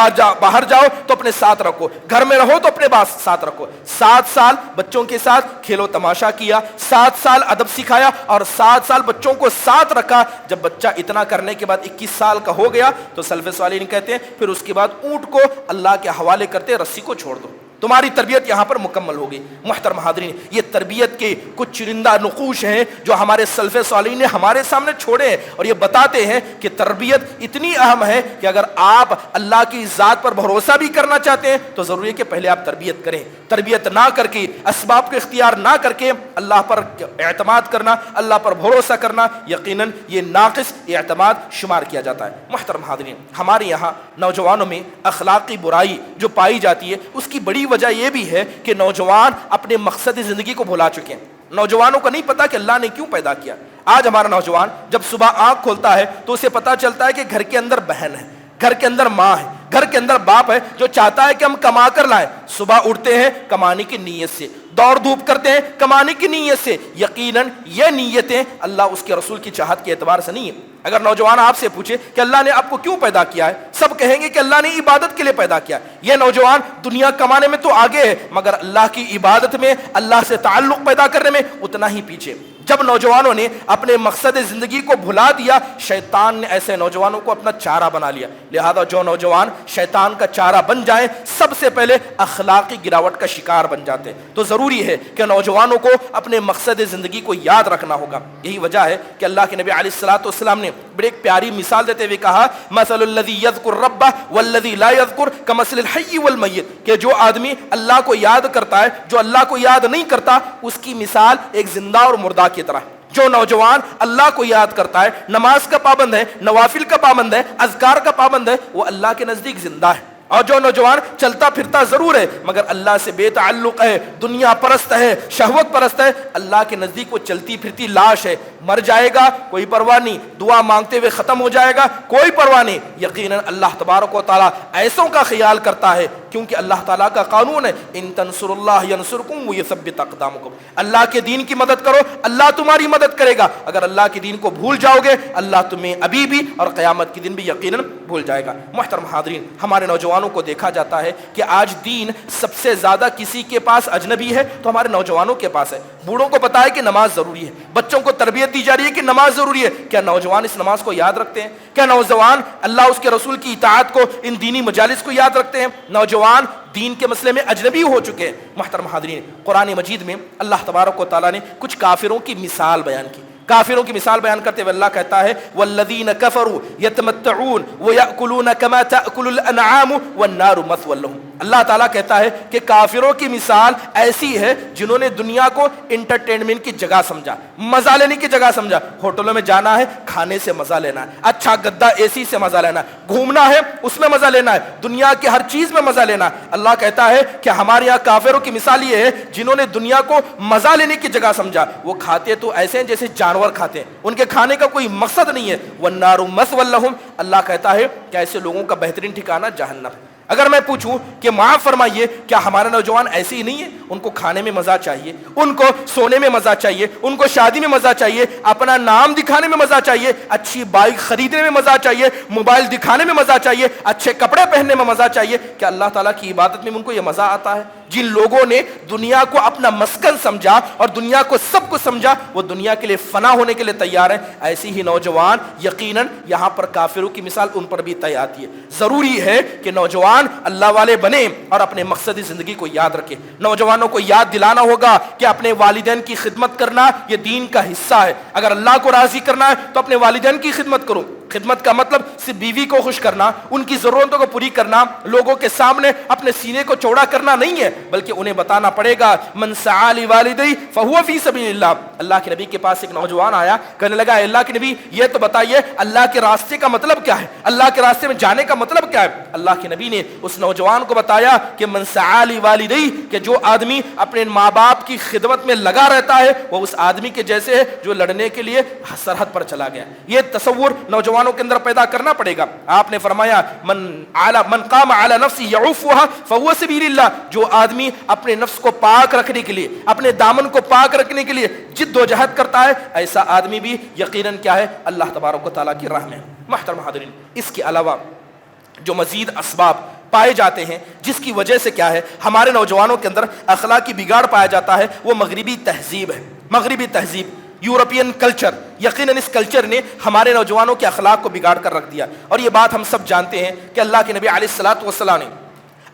باہر جاؤ تو اپنے ساتھ رکھو، گھر میں رہو تو اپنے ساتھ رکھو۔ 7 سال بچوں کے ساتھ کھیلو تماشا کیا، 7 سال ادب سکھایا اور 7 سال بچوں کو ساتھ رکھا۔ جب بچہ اتنا کرنے کے بعد 21 سال کا ہو گیا تو سلف صالحین کہتے ہیں پھر اس کے بعد اونٹ کو اللہ کے حوالے کرتے رسی کو چھوڑ دو، تمہاری تربیت یہاں پر مکمل ہوگی۔ محترم حاضرین، یہ تربیت کے کچھ چرندہ نقوش ہیں جو ہمارے سلف صالحین نے ہمارے سامنے چھوڑے ہیں اور یہ بتاتے ہیں کہ تربیت اتنی اہم ہے کہ اگر آپ اللہ کی ذات پر بھروسہ بھی کرنا چاہتے ہیں تو ضروری ہے کہ پہلے آپ تربیت کریں۔ تربیت نہ کر کے، اسباب کو اختیار نہ کر کے اللہ پر اعتماد کرنا، اللہ پر بھروسہ کرنا، یقیناً یہ ناقص اعتماد شمار کیا جاتا ہے۔ محترم حاضرین، ہمارے یہاں نوجوانوں میں اخلاقی برائی جو پائی جاتی ہے اس کی بڑی وجہ یہ بھی ہے کہ نوجوان اپنے مقصد زندگی کو بھلا چکے ہیں۔ نوجوانوں کو نہیں پتا کہ اللہ نے کیوں پیدا کیا۔ آج ہمارا نوجوان جب صبح آنکھ کھولتا ہے تو اسے پتا چلتا ہے کہ گھر کے اندر بہن ہے، گھر کے اندر ماں ہے، گھر کے اندر باپ ہے جو چاہتا ہے کہ ہم کما کر لائیں۔ صبح اٹھتے ہیں کمانے کی نیت سے، دوڑ دھوپ کرتے ہیں کمانے کی نیت سے۔ یقیناً یہ نیتیں اللہ اس کے رسول کی چاہت کے اعتبار سے نہیں ہے۔ اگر نوجوان آپ سے پوچھے کہ اللہ نے آپ کو کیوں پیدا کیا ہے، سب کہیں گے کہ اللہ نے عبادت کے لیے پیدا کیا۔ یہ نوجوان دنیا کمانے میں تو آگے ہے مگر اللہ کی عبادت میں، اللہ سے تعلق پیدا کرنے میں اتنا ہی پیچھے۔ جب نوجوانوں نے اپنے مقصد زندگی کو بھلا دیا، شیطان نے ایسے نوجوانوں کو اپنا چارہ بنا لیا۔ لہذا جو نوجوان شیطان کا چارہ بن جائیں سب سے پہلے اخلاقی گراوٹ کا شکار بن جاتے ہیں۔ تو ضروری ہے کہ نوجوانوں کو اپنے مقصد زندگی کو یاد رکھنا ہوگا۔ یہی وجہ ہے کہ اللہ کے نبی علیہ الصلوۃ والسلام نے بڑی ایک پیاری مثال دیتے ہوئے کہا مثل الذی یذکر ربہ والذی لا یذکر کمثل الحی والمیت، کہ جو آدمی اللہ کو یاد کرتا ہے، جو اللہ کو یاد نہیں کرتا، اس کی مثال ایک زندہ اور مردہ کی طرح۔ جو نوجوان اللہ کو یاد کرتا ہے، نماز کا پابند ہے، نوافل کا پابند ہے، اذکار کا پابند ہے، وہ اللہ کے نزدیک زندہ ہے۔ اور جو نوجوان چلتا پھرتا ضرور ہے مگر اللہ سے بے تعلق ہے، دنیا پرست ہے، شہوت پرست ہے، اللہ کے نزدیک وہ چلتی پھرتی لاش ہے۔ مر جائے گا کوئی پرواہ نہیں، دعا مانگتے ہوئے ختم ہو جائے گا کوئی پرواہ نہیں۔ یقیناً اللہ تبارک و تعالیٰ ایسوں کا خیال کرتا ہے، کیونکہ اللہ تعالیٰ کا قانون ہے ان تنصر اللہ ینصرکم ویثبت اقدامکم، اللہ کے دین کی مدد کرو اللہ تمہاری مدد کرے گا۔ اگر اللہ کے دین کو بھول جاؤ گے اللہ تمہیں ابھی بھی اور قیامت کے دن بھی یقیناً بھول جائے گا۔ محترم حاضرین، ہمارے نوجوانوں کو دیکھا جاتا ہے کہ آج دین سب سے زیادہ کسی کے پاس اجنبی ہے تو ہمارے نوجوانوں کے پاس ہے۔ بوڑھوں کو پتا ہے کہ نماز ضروری ہے، بچوں کو تربیت دی جا رہی ہے کہ نماز ضروری ہے، کیا نوجوان اس نماز کو یاد رکھتے ہیں؟ کیا نوجوان اللہ اس کے رسول کی اطاعت کو، ان دینی مجالس کو یاد رکھتے ہیں؟ نوجوان دین کے مسئلے میں اجنبی ہو چکے ہیں۔ محترم حاضرین، قرآن مجید میں اللہ تبارک و تعالیٰ نے کچھ کافروں کی مثال بیان کی۔ کافروں کی مثال بیان کرتے ہوئے اللہ کہتا ہے والذین کفروا یتمتعون ویأکلون کما تأکل الانعام والنار مثوی لہم۔ اللہ تعالیٰ کہتا ہے کہ کافروں کی مثال ایسی ہے جنہوں نے دنیا کو انٹرٹینمنٹ کی جگہ سمجھا، مزہ لینے کی جگہ سمجھا۔ ہوٹلوں میں جانا ہے، کھانے سے مزہ لینا ہے، اچھا گدا اے سی سے مزہ لینا ہے، گھومنا ہے اس میں مزہ لینا ہے، دنیا کے ہر چیز میں مزہ لینا ہے۔ اللہ کہتا ہے کہ ہمارے یہاں کافروں کی مثال یہ ہے جنہوں نے دنیا کو مزہ لینے کی جگہ سمجھا۔ وہ کھاتے تو ایسے ہیں جیسے جانور کھاتے ہیں، ان کے کھانے کا کوئی مقصد نہیں ہے۔ والنار مثوی لہم، اللہ کہتا ہے کہ ایسے لوگوں کا بہترین ٹھکانہ جہنم ہے۔ اگر میں پوچھوں کہ معاف فرمائیے کیا ہمارے نوجوان ایسے ہی نہیں ہیں؟ ان کو کھانے میں مزہ چاہیے، ان کو سونے میں مزہ چاہیے، ان کو شادی میں مزہ چاہیے، اپنا نام دکھانے میں مزہ چاہیے، اچھی بائک خریدنے میں مزہ چاہیے، موبائل دکھانے میں مزہ چاہیے، اچھے کپڑے پہننے میں مزہ چاہیے۔ کیا اللہ تعالیٰ کی عبادت میں ان کو یہ مزہ آتا ہے؟ جن لوگوں نے دنیا کو اپنا مسکن سمجھا اور دنیا کو سب کچھ سمجھا، وہ دنیا کے لیے فنا ہونے کے لیے تیار ہیں۔ ایسی ہی نوجوان یقیناً یہاں پر کافروں کی مثال ان پر بھی طے آتی ہے۔ ضروری ہے کہ نوجوان اللہ والے بنے اور اپنے مقصد زندگی کو یاد رکھے۔ نوجوانوں کو یاد دلانا ہوگا کہ اپنے والدین کی خدمت کرنا یہ دین کا حصہ ہے۔ اگر اللہ کو راضی کرنا ہے تو اپنے والدین کی خدمت کرو۔ خدمت کا مطلب صرف بیوی کو خوش کرنا، ان کی ضرورتوں کو پوری کرنا، لوگوں کے سامنے اپنے سینے کو چوڑا کرنا نہیں ہے، بلکہ انہیں بتانا پڑے گا من سعی لوالدی فہو فی سبیل اللہ۔ اللہ کے نبی کے پاس ایک نوجوان آیا، کہنے لگا اے اللہ کے نبی یہ تو بتائیے اللہ کے راستے کا مطلب کیا ہے، اللہ کے راستے میں جانے کا مطلب کیا ہے؟ اللہ کے نبی نے اس نوجوان کو بتایا کہ من سعی لوالدی، کہ جو آدمی اپنے ماں باپ کی خدمت میں لگا رہتا ہے وہ اس آدمی کے جیسے ہے جو لڑنے کے لیے سرحد پر چلا گیا۔ یہ تصور نوجوان کے اندر پیدا کرنا پڑے گا۔ آپ نے فرمایا من قام علی نفسہ یعفها فهو سبیل اللہ، جو آدمی اپنے نفس کو پاک رکھنے کے لیے، اپنے دامن کو پاک رکھنے کے لیے جد و جہد کرتا ہے، ایسا آدمی بھی یقیناً کیا ہے؟ اللہ تبارک و تعالیٰ کی راہ میں۔ محترم حاضرین، اس کے علاوہ جو مزید اسباب پائے جاتے ہیں جس کی وجہ سے کیا ہے ہمارے نوجوانوں کے اندر اخلاقی بگاڑ پایا جاتا ہے، وہ مغربی تہذیب ہے۔ مغربی تہذیب، یورپین کلچر، یقیناً اس کلچر نے ہمارے نوجوانوں کے اخلاق کو بگاڑ کر رکھ دیا۔ اور یہ بات ہم سب جانتے ہیں کہ اللہ کے نبی علیہ الصلوۃ والسلام نے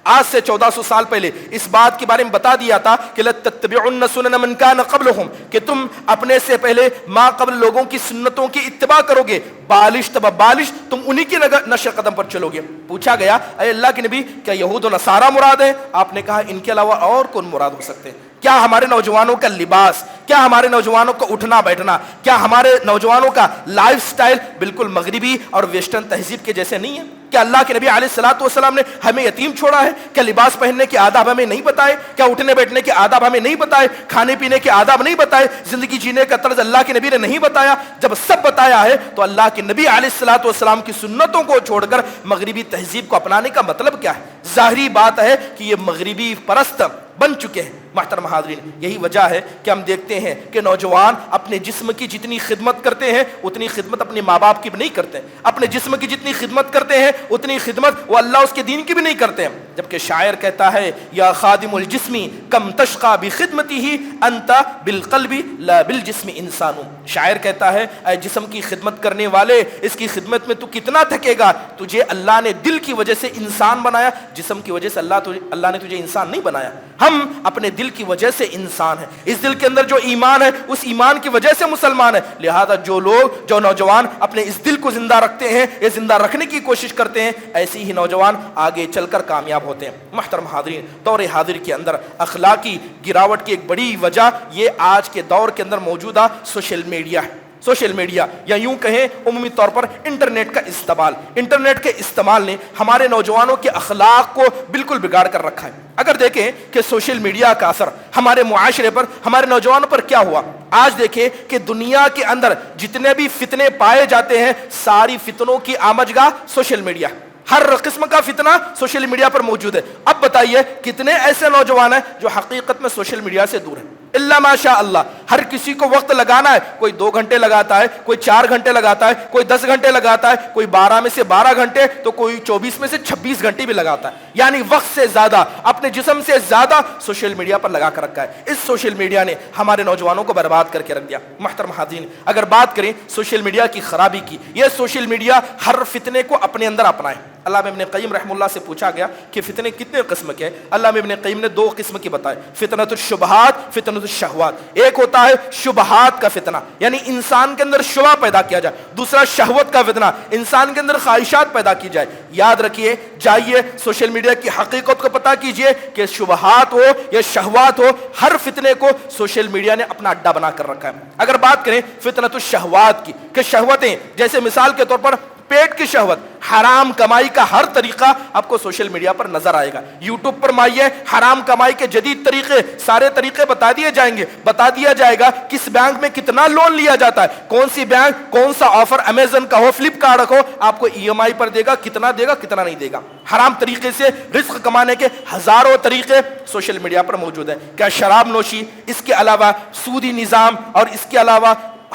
آج سے 1400 سال پہلے اس بات کے بارے میں بتا دیا تھا کہ لَتَتَّبِعُنَّ سُنَنَ مَنْ كَانَ قَبْلَهُمْ، کہ تم اپنے سے پہلے ما قبل لوگوں کی سنتوں کی اتباع کرو گے، بالش تب بالش، تم انہی کی نقش قدم پر چلو گے۔ پوچھا گیا اے اللہ کے نبی کیا یہود و نصارہ مراد ہے؟ آپ نے کہا ان کے علاوہ اور کون مراد ہو سکتے ہیں؟ کیا ہمارے نوجوانوں کا لباس، کیا ہمارے نوجوانوں کا اٹھنا بیٹھنا، کیا ہمارے نوجوانوں کا لائف سٹائل بالکل مغربی اور ویسٹرن تہذیب کے جیسے نہیں ہے؟ کیا اللہ کے نبی علیہ الصلوۃ والسلام نے ہمیں یتیم چھوڑا ہے؟ کیا لباس پہننے کے آداب ہمیں نہیں بتائے؟ کیا اٹھنے بیٹھنے کے آداب ہمیں نہیں بتائے؟ کھانے پینے کے آداب نہیں بتائے؟ زندگی جینے کا طرز اللہ کے نبی نے نہیں بتایا؟ جب سب بتایا ہے تو اللہ کے نبی علیہ الصلوۃ والسلام کی سنتوں کو چھوڑ کر مغربی تہذیب کو اپنانے کا مطلب کیا ہے؟ ظاہری بات ہے کہ یہ مغربی پرست بن چکے ہیں۔ محترم حاضرین، یہی وجہ ہے کہ ہم دیکھتے ہیں کہ نوجوان اپنے جسم کی جتنی خدمت کرتے ہیں اتنی خدمت اپنے ماں باپ کی بھی نہیں کرتے، اپنے جسم کی جتنی خدمت کرتے ہیں اتنی خدمت وہ اللہ اس کے دین کی بھی نہیں کرتے ہیں۔ جبکہ شاعر کہتا ہے یا خادم الجسم کم تشقى بخدمته انت بالقلب لا بالجسم انسان۔ شاعر کہتا ہے اے جسم کی خدمت کرنے والے، اس کی خدمت میں تو کتنا تھکے گا، تجھے اللہ نے دل کی وجہ سے انسان بنایا، جسم کی وجہ سے اللہ نے تجھے انسان نہیں بنایا۔ ہم اپنے دل کی وجہ سے انسان ہیں، اس دل کے اندر جو ایمان ہے اس ایمان کی وجہ سے مسلمان ہے۔ لہذا جو نوجوان اپنے اس دل کو زندہ رکھتے ہیں، یہ زندہ رکھنے کی کوشش کرتے ہیں، ایسی ہی نوجوان آگے چل کر کامیاب ہوتے ہیں۔ محترم حاضرین، دور حاضر کے اندر اخلاقی گراوٹ کی ایک بڑی وجہ یہ آج کے دور کے اندر موجودہ سوشل میڈیا ہے۔ سوشل میڈیا یا یوں کہیں عمومی طور پر انٹرنیٹ کا استعمال، انٹرنیٹ کے استعمال نے ہمارے نوجوانوں کے اخلاق کو بالکل بگاڑ کر رکھا ہے۔ اگر دیکھیں کہ سوشل میڈیا کا اثر ہمارے معاشرے پر، ہمارے نوجوانوں پر کیا ہوا، آج دیکھیں کہ دنیا کے اندر جتنے بھی فتنے پائے جاتے ہیں ساری فتنوں کی آمجگاہ سوشل میڈیا، ہر قسم کا فتنہ سوشل میڈیا پر موجود ہے۔ اب بتائیے کتنے ایسے نوجوان ہیں جو حقیقت میں سوشل میڈیا سے دور ہیں؟ اللہ ماشاء اللہ، ہر کسی کو وقت لگانا ہے، کوئی 2 گھنٹے لگاتا ہے، کوئی 4 گھنٹے لگاتا ہے، کوئی 10 گھنٹے لگاتا ہے، کوئی 12 میں سے 12 گھنٹے تو کوئی 24 میں سے 26 گھنٹے بھی لگاتا ہے۔ یعنی وقت سے زیادہ، اپنے جسم سے زیادہ سوشل میڈیا پر لگا کر رکھا ہے۔ اس سوشل میڈیا نے ہمارے نوجوانوں کو برباد کر کے رکھ دیا۔ محترم حاضرین، اگر بات کریں سوشل میڈیا کی خرابی کی، یہ سوشل میڈیا ہر فتنے کو اپنے اندر اپنائے، علامہ ابن قیم رحمہ اللہ سے پوچھا گیا کہ فتنے کتنے قسم کے ہیں؟ علامہ ابن قیم نے 2 قسم کی بتائے، فتنۃ الشبہات، فتنۃ الشہوات۔ ایک ہوتا ہے شبہات کا فتنہ، یعنی انسان کے اندر شبہ پیدا کیا جائے، دوسرا شہوت کا فتنہ، انسان کے اندر خواہشات پیدا کی جائے۔ یاد رکھیے، جائیے سوشل میڈیا کی حقیقت کو پتہ کیجئے کہ شبہات ہو یا شہوات ہو، ہر فتنے کو سوشل میڈیا نے اپنا اڈا بنا کر رکھا ہے۔ اگر بات کریں فتنۃ الشہوات کی، کہ شہوتیں، جیسے مثال کے طور پر پیٹ کی شہوت، حرام کمائی کا ہر طریقہ آپ کو سوشل میڈیا پر نظر آئے گا۔ یوٹیوب پر مائیے، حرام کمائی کے جدید طریقے، سارے طریقے بتا دیے جائیں گے، بتا دیا جائے گا کس بینک میں کتنا لون لیا جاتا ہے، کون سی بینک، کون سا آفر، امیزن کا ہو، فلپ کارٹ ہو، آپ کو EMI پر دے گا، کتنا نہیں دے گا۔ حرام طریقے سے رزق کمانے کے ہزاروں طریقے سوشل میڈیا پر موجود ہیں۔ کیا شراب نوشی، اس کے علاوہ سودی نظام اور اس کے علاوہ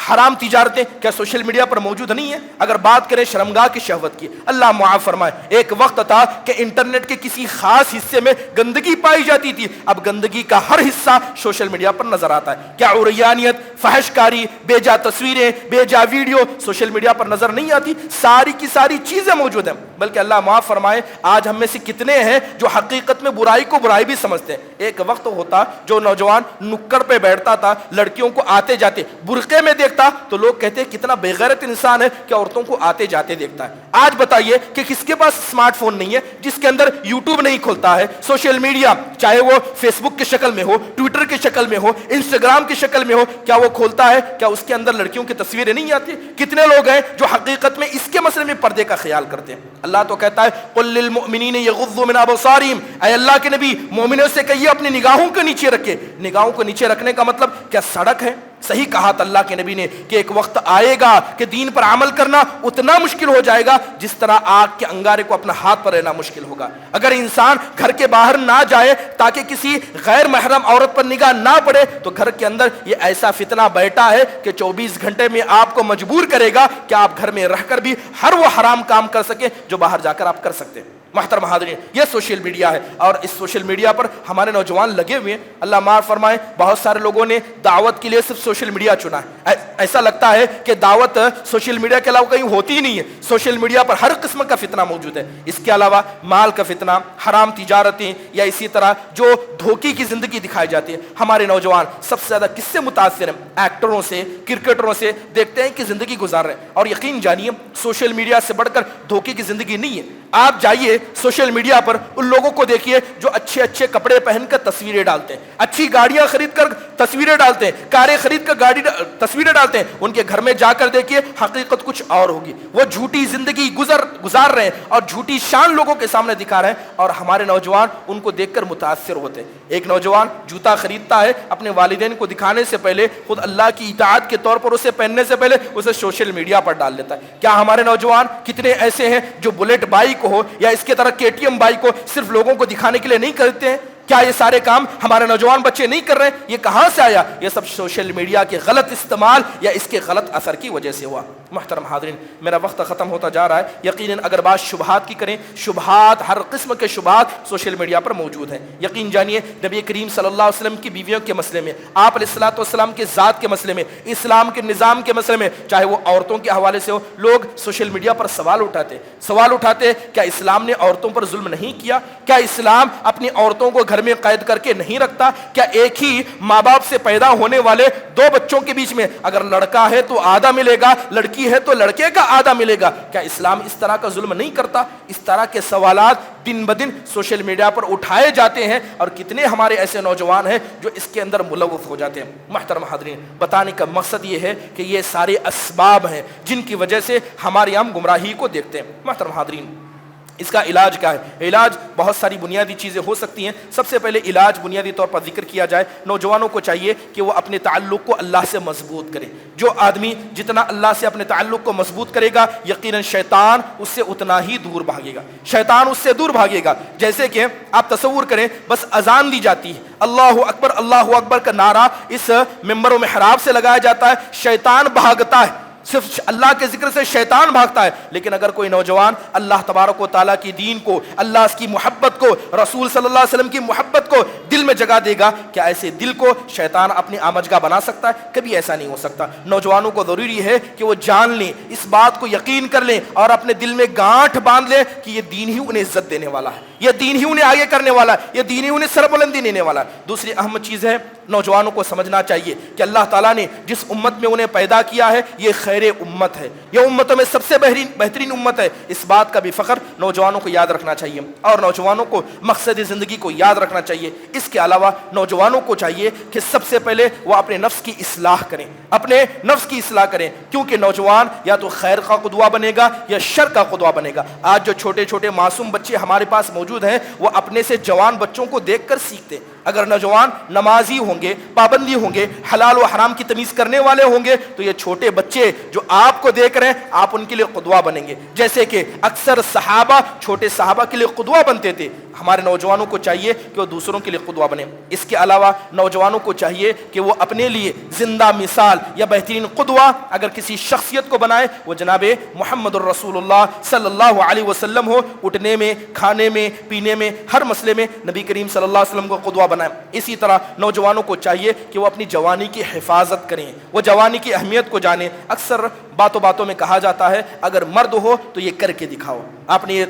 حرام تجارتیں کیا سوشل میڈیا پر موجود نہیں ہے؟ اگر بات کریں شرمگاہ کی شہوت کی، اللہ معاف فرمائے، ایک وقت تھا کہ انٹرنیٹ کے کسی خاص حصے میں گندگی پائی جاتی تھی، اب گندگی کا ہر حصہ سوشل میڈیا پر نظر آتا ہے۔ کیا عریانیت، فحش کاری، بے جا تصویریں، بے جا ویڈیو سوشل میڈیا پر نظر نہیں آتی؟ ساری کی ساری چیزیں موجود ہیں۔ بلکہ اللہ معاف فرمائے، آج ہم میں سے کتنے ہیں جو حقیقت میں برائی کو برائی بھی سمجھتے ہیں؟ ایک وقت ہوتا جو نوجوان نکڑ پہ بیٹھتا تھا، لڑکیوں کو آتے جاتے برقعے میں دیکھتا تو لوگ کہتے ہیں کتنا بے غیرت انسان ہے کہ عورتوں کو آتے جاتے دیکھتا ہے۔ آج بتائیے کہ کس کے پاس اسمارٹ فون نہیں ہے جس کے اندر یوٹیوب نہیں کھلتا ہے، سوشل میڈیا چاہے وہ فیس بک کی شکل میں ہو، ٹویٹر کی شکل میں ہو، انسٹاگرام کی شکل میں ہو، کیا وہ کھولتا ہے؟ کیا اس کے اندر لڑکیوں کی تصویریں نہیں آتی؟ کتنے لوگ ہیں جو حقیقت میں اس کے مسئلے میں پردے کا خیال کرتے ہیں؟ اللہ تو کہتا ہے قل للمؤمنین یغضوا من ابصارہم، اے اللہ کے نبی مومنوں سے کہیے اپنی نگاہوں کو نیچے رکھے۔ نگاہوں کو نیچے رکھنے کا مطلب کیا سڑک ہے؟ صحیح کہا تھا اللہ کے نبی نے کہ ایک وقت آئے گا کہ دین پر عمل کرنا اتنا مشکل ہو جائے گا جس طرح آگ کے انگارے کو اپنا ہاتھ پر رہنا مشکل ہوگا۔ اگر انسان گھر کے باہر نہ جائے تاکہ کسی غیر محرم عورت پر نگاہ نہ پڑے تو گھر کے اندر یہ ایسا فتنہ بیٹھا ہے کہ 24 گھنٹے میں آپ کو مجبور کرے گا کہ آپ گھر میں رہ کر بھی ہر وہ حرام کام کر سکیں جو باہر جا کر آپ کر سکتے ہیں۔ محترم حاضرین، یہ سوشل میڈیا ہے اور اس سوشل میڈیا پر ہمارے نوجوان لگے ہوئے ہیں۔ اللہ معاف فرمائے، بہت سارے لوگوں نے دعوت کے لیے صرف سوشل میڈیا چنا ہے۔ ایسا لگتا ہے کہ دعوت سوشل میڈیا کے علاوہ کہیں ہوتی ہی نہیں ہے۔ سوشل میڈیا پر ہر قسم کا فتنہ موجود ہے۔ اس کے علاوہ مال کا فتنہ، حرام تجارتیں، یا اسی طرح جو دھوکے کی زندگی دکھائی جاتی ہے۔ ہمارے نوجوان سب سے زیادہ کس سے متاثر ہیں؟ ایکٹروں سے، کرکٹروں سے دیکھتے ہیں کہ زندگی گزار رہے ہیں، اور یقین جانیے سوشل میڈیا سے بڑھ کر دھوکے کی زندگی نہیں ہے۔ آپ جائیے سوشل میڈیا پر ان لوگوں کو دیکھیے جو اچھے اچھے کپڑے پہن کر تصویریں ڈالتے ہیں، اچھی گاڑیاں خرید کر تصویریں ڈالتے ہیں، کاریں خرید کر تصویریں ڈالتے ہیں۔ ان کے گھر میں جا کر دیکھیے حقیقت کچھ اور ہوگی۔ وہ جھوٹی زندگی گزار رہے ہیں اور جھوٹی شان لوگوں کے سامنے دکھا رہے ہیں، اور ہمارے نوجوان ان کو دیکھ کر متاثر ہوتے ہیں۔ ایک نوجوان جوتا خریدتا ہے، اپنے والدین کو دکھانے سے پہلے، خود اللہ کی اطاعت کے طور پر اسے پہننے سے پہلے اسے سوشل میڈیا پر ڈال لیتا ہے۔ کیا ہمارے نوجوان کتنے ایسے ہیں جو بلیٹ بائک ہو یا اس کے طرح KTM بائک کو صرف لوگوں کو دکھانے کے لیے نہیں کرتے ہیں؟ کیا یہ سارے کام ہمارے نوجوان بچے نہیں کر رہے ہیں؟ یہ کہاں سے آیا؟ یہ سب سوشل میڈیا کے غلط استعمال یا اس کے غلط اثر کی وجہ سے ہوا۔ محترم حاضرین، میرا وقت ختم ہوتا جا رہا ہے۔ یقیناً اگر بات شبہات کی کریں، شبہات، ہر قسم کے شبہات سوشل میڈیا پر موجود ہیں۔ یقین جانیے نبی کریم صلی اللہ علیہ وسلم کی بیویوں کے مسئلے میں، آپ علیہ الصلوۃ والسلام کے ذات کے مسئلے میں، اسلام کے نظام کے مسئلے میں، چاہے وہ عورتوں کے حوالے سے ہو، لوگ سوشل میڈیا پر سوال اٹھاتے کیا اسلام نے عورتوں پر ظلم نہیں کیا؟ کیا اسلام اپنی عورتوں کو گھر میں قید کر کے نہیں رکھتا؟ کیا ایک ہی ماں باپ سے پیدا ہونے والے 2 بچوں کے بیچ میں اگر لڑکا ہے تو آدھا ملے گا، لڑکی ہے تو لڑکے کا آدھا ملے گا؟ کیا اسلام اس طرح کا ظلم نہیں کرتا؟ اس طرح کے سوالات دن بدن سوشل میڈیا پر اٹھائے جاتے ہیں، اور کتنے ہمارے ایسے نوجوان ہیں جو اس کے اندر ملوث ہو جاتے ہیں۔ محترم حاضرین، بتانے کا مقصد یہ ہے کہ یہ سارے اسباب ہیں جن کی وجہ سے ہمارے ہم گمراہی کو دیکھتے ہیں۔ محترم حاضرین، اس کا علاج کیا ہے؟ علاج بہت ساری بنیادی چیزیں ہو سکتی ہیں۔ سب سے پہلے علاج بنیادی طور پر ذکر کیا جائے، نوجوانوں کو چاہیے کہ وہ اپنے تعلق کو اللہ سے مضبوط کرے۔ جو آدمی جتنا اللہ سے اپنے تعلق کو مضبوط کرے گا، یقیناً شیطان اس سے اتنا ہی دور بھاگے گا۔ شیطان اس سے دور بھاگے گا۔ جیسے کہ آپ تصور کریں، بس اذان دی جاتی ہے، اللہ اکبر کا نعرہ اس ممبر و محراب سے لگایا جاتا ہے، شیطان بھاگتا ہے، صرف اللہ کے ذکر سے شیطان بھاگتا ہے. لیکن اگر کوئی نوجوان اللہ تبارک و تعالیٰ کی دین کو، اللہ کی محبت کو، رسول صلی اللہ علیہ وسلم کی محبت کو دل میں جگہ دے گا، کیا ایسے دل کو شیطان اپنی آمجگاہ بنا سکتا ہے؟ کبھی ایسا نہیں ہو سکتا. نوجوانوں کو ضروری ہے کہ وہ جان لیں، اس بات کو یقین کر لیں اور اپنے دل میں گانٹھ باندھ لیں کہ یہ دین ہی انہیں عزت دینے والا ہے، یہ دین ہی انہیں آگے کرنے والا ہے، یہ دین ہی انہیں سربلندی دینے والا ہے. دوسری اہم چیز ہے، نوجوانوں کو سمجھنا چاہیے کہ اللہ تعالیٰ نے جس امت میں انہیں پیدا کیا ہے یہ خیر امت ہے، یہ امتوں میں سب سے بہترین امت ہے. اس بات کا بھی فخر نوجوانوں کو یاد رکھنا چاہیے اور نوجوانوں کو مقصد زندگی کو یاد رکھنا چاہیے. اس کے علاوہ نوجوانوں کو چاہیے کہ سب سے پہلے وہ اپنے نفس کی اصلاح کریں، اپنے نفس کی اصلاح کریں، کیونکہ نوجوان یا تو خیر کا قدوہ بنے گا یا شر کا قدوہ بنے گا. آج جو چھوٹے چھوٹے معصوم بچے ہمارے پاس موجود ہیں وہ اپنے سے جوان بچوں کو دیکھ کر سیکھتے. اگر نوجوان نمازی ہوں گے، پابندی ہوں گے، حلال و حرام کی تمیز کرنے والے ہوں گے تو یہ چھوٹے بچے جو آپ کو دیکھ رہے ہیں آپ ان کے لیے قدوہ بنیں گے، جیسے کہ اکثر صحابہ چھوٹے صحابہ کے لیے قدوہ بنتے تھے. ہمارے نوجوانوں کو چاہیے کہ وہ دوسروں کے لیے قدوہ بنیں. اس کے علاوہ نوجوانوں کو چاہیے کہ وہ اپنے لیے زندہ مثال یا بہترین قدوہ اگر کسی شخصیت کو بنائے وہ جناب محمد الرسول اللہ صلی اللہ علیہ وسلم ہو. اٹھنے میں، کھانے میں، پینے میں، ہر مسئلے میں نبی کریم صلی اللہ علیہ وسلم کو قدوہ بنائیں. اسی طرح نوجوانوں کو چاہیے کہ وہ اپنی جوانی کی حفاظت کریں، وہ جوانی کی اہمیت کو جانیں. اکثر باتوں میں کہا جاتا ہے اگر مرد ہو تو یہ کر کے دکھاؤ. آپ نے یہ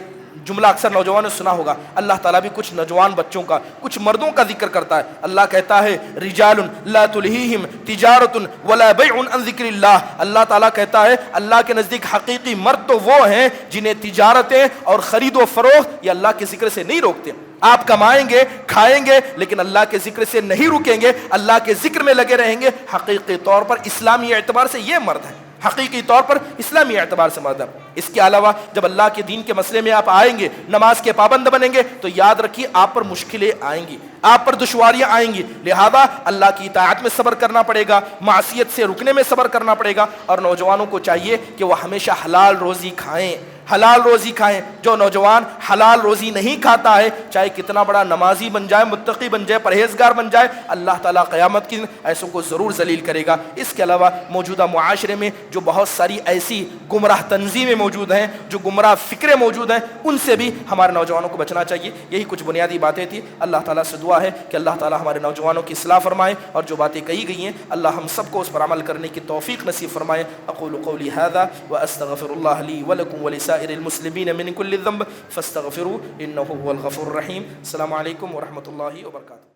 جملہ اکثر نوجوانوں نے سنا ہوگا. اللہ تعالیٰ بھی کچھ نوجوان بچوں کا، کچھ مردوں کا ذکر کرتا ہے. اللہ کہتا ہے رجال لا تلہیہم تجارت ولا بیع عن ذکر اللہ. اللہ تعالیٰ کہتا ہے اللہ کے نزدیک حقیقی مرد تو وہ ہیں جنہیں تجارتیں اور خرید و فروخت یہ اللہ کے ذکر سے نہیں روکتے. آپ کمائیں گے، کھائیں گے، لیکن اللہ کے ذکر سے نہیں رکیں گے، اللہ کے ذکر میں لگے رہیں گے. حقیقی طور پر اسلامی اعتبار سے یہ مرد ہے، حقیقی طور پر اسلامی اعتبار سے مرد ہے. اس کے علاوہ جب اللہ کے دین کے مسئلے میں آپ آئیں گے، نماز کے پابند بنیں گے تو یاد رکھیے آپ پر مشکلیں آئیں گی، آپ پر دشواریاں آئیں گی. لہذا اللہ کی اطاعت میں صبر کرنا پڑے گا، معصیت سے رکنے میں صبر کرنا پڑے گا. اور نوجوانوں کو چاہیے کہ وہ ہمیشہ حلال روزی کھائیں، حلال روزی کھائیں. جو نوجوان حلال روزی نہیں کھاتا ہے چاہے کتنا بڑا نمازی بن جائے، متقی بن جائے، پرہیزگار بن جائے، اللہ تعالیٰ قیامت کے دن ایسوں کو ضرور ذلیل کرے گا. اس کے علاوہ موجودہ معاشرے میں جو بہت ساری ایسی گمراہ تنظیمیں موجود ہیں، جو گمراہ فکریں موجود ہیں، ان سے بھی ہمارے نوجوانوں کو بچنا چاہیے. یہی کچھ بنیادی باتیں تھیں. اللہ تعالیٰ سے دعا ہے کہ اللہ تعالیٰ ہمارے نوجوانوں کی اصلاح فرمائے اور جو باتیں کہی گئی ہیں اللہ ہم سب کو اس پر عمل کرنے کی توفیق نصیب فرمائے. اقول قولی ھذا واستغفر اللہ لی ولکم ولسائر المسلمین من کل ذنب فاستغفروه انه هو الغفور الرحیم. السلام علیکم ورحمۃ اللہ وبرکاتہ.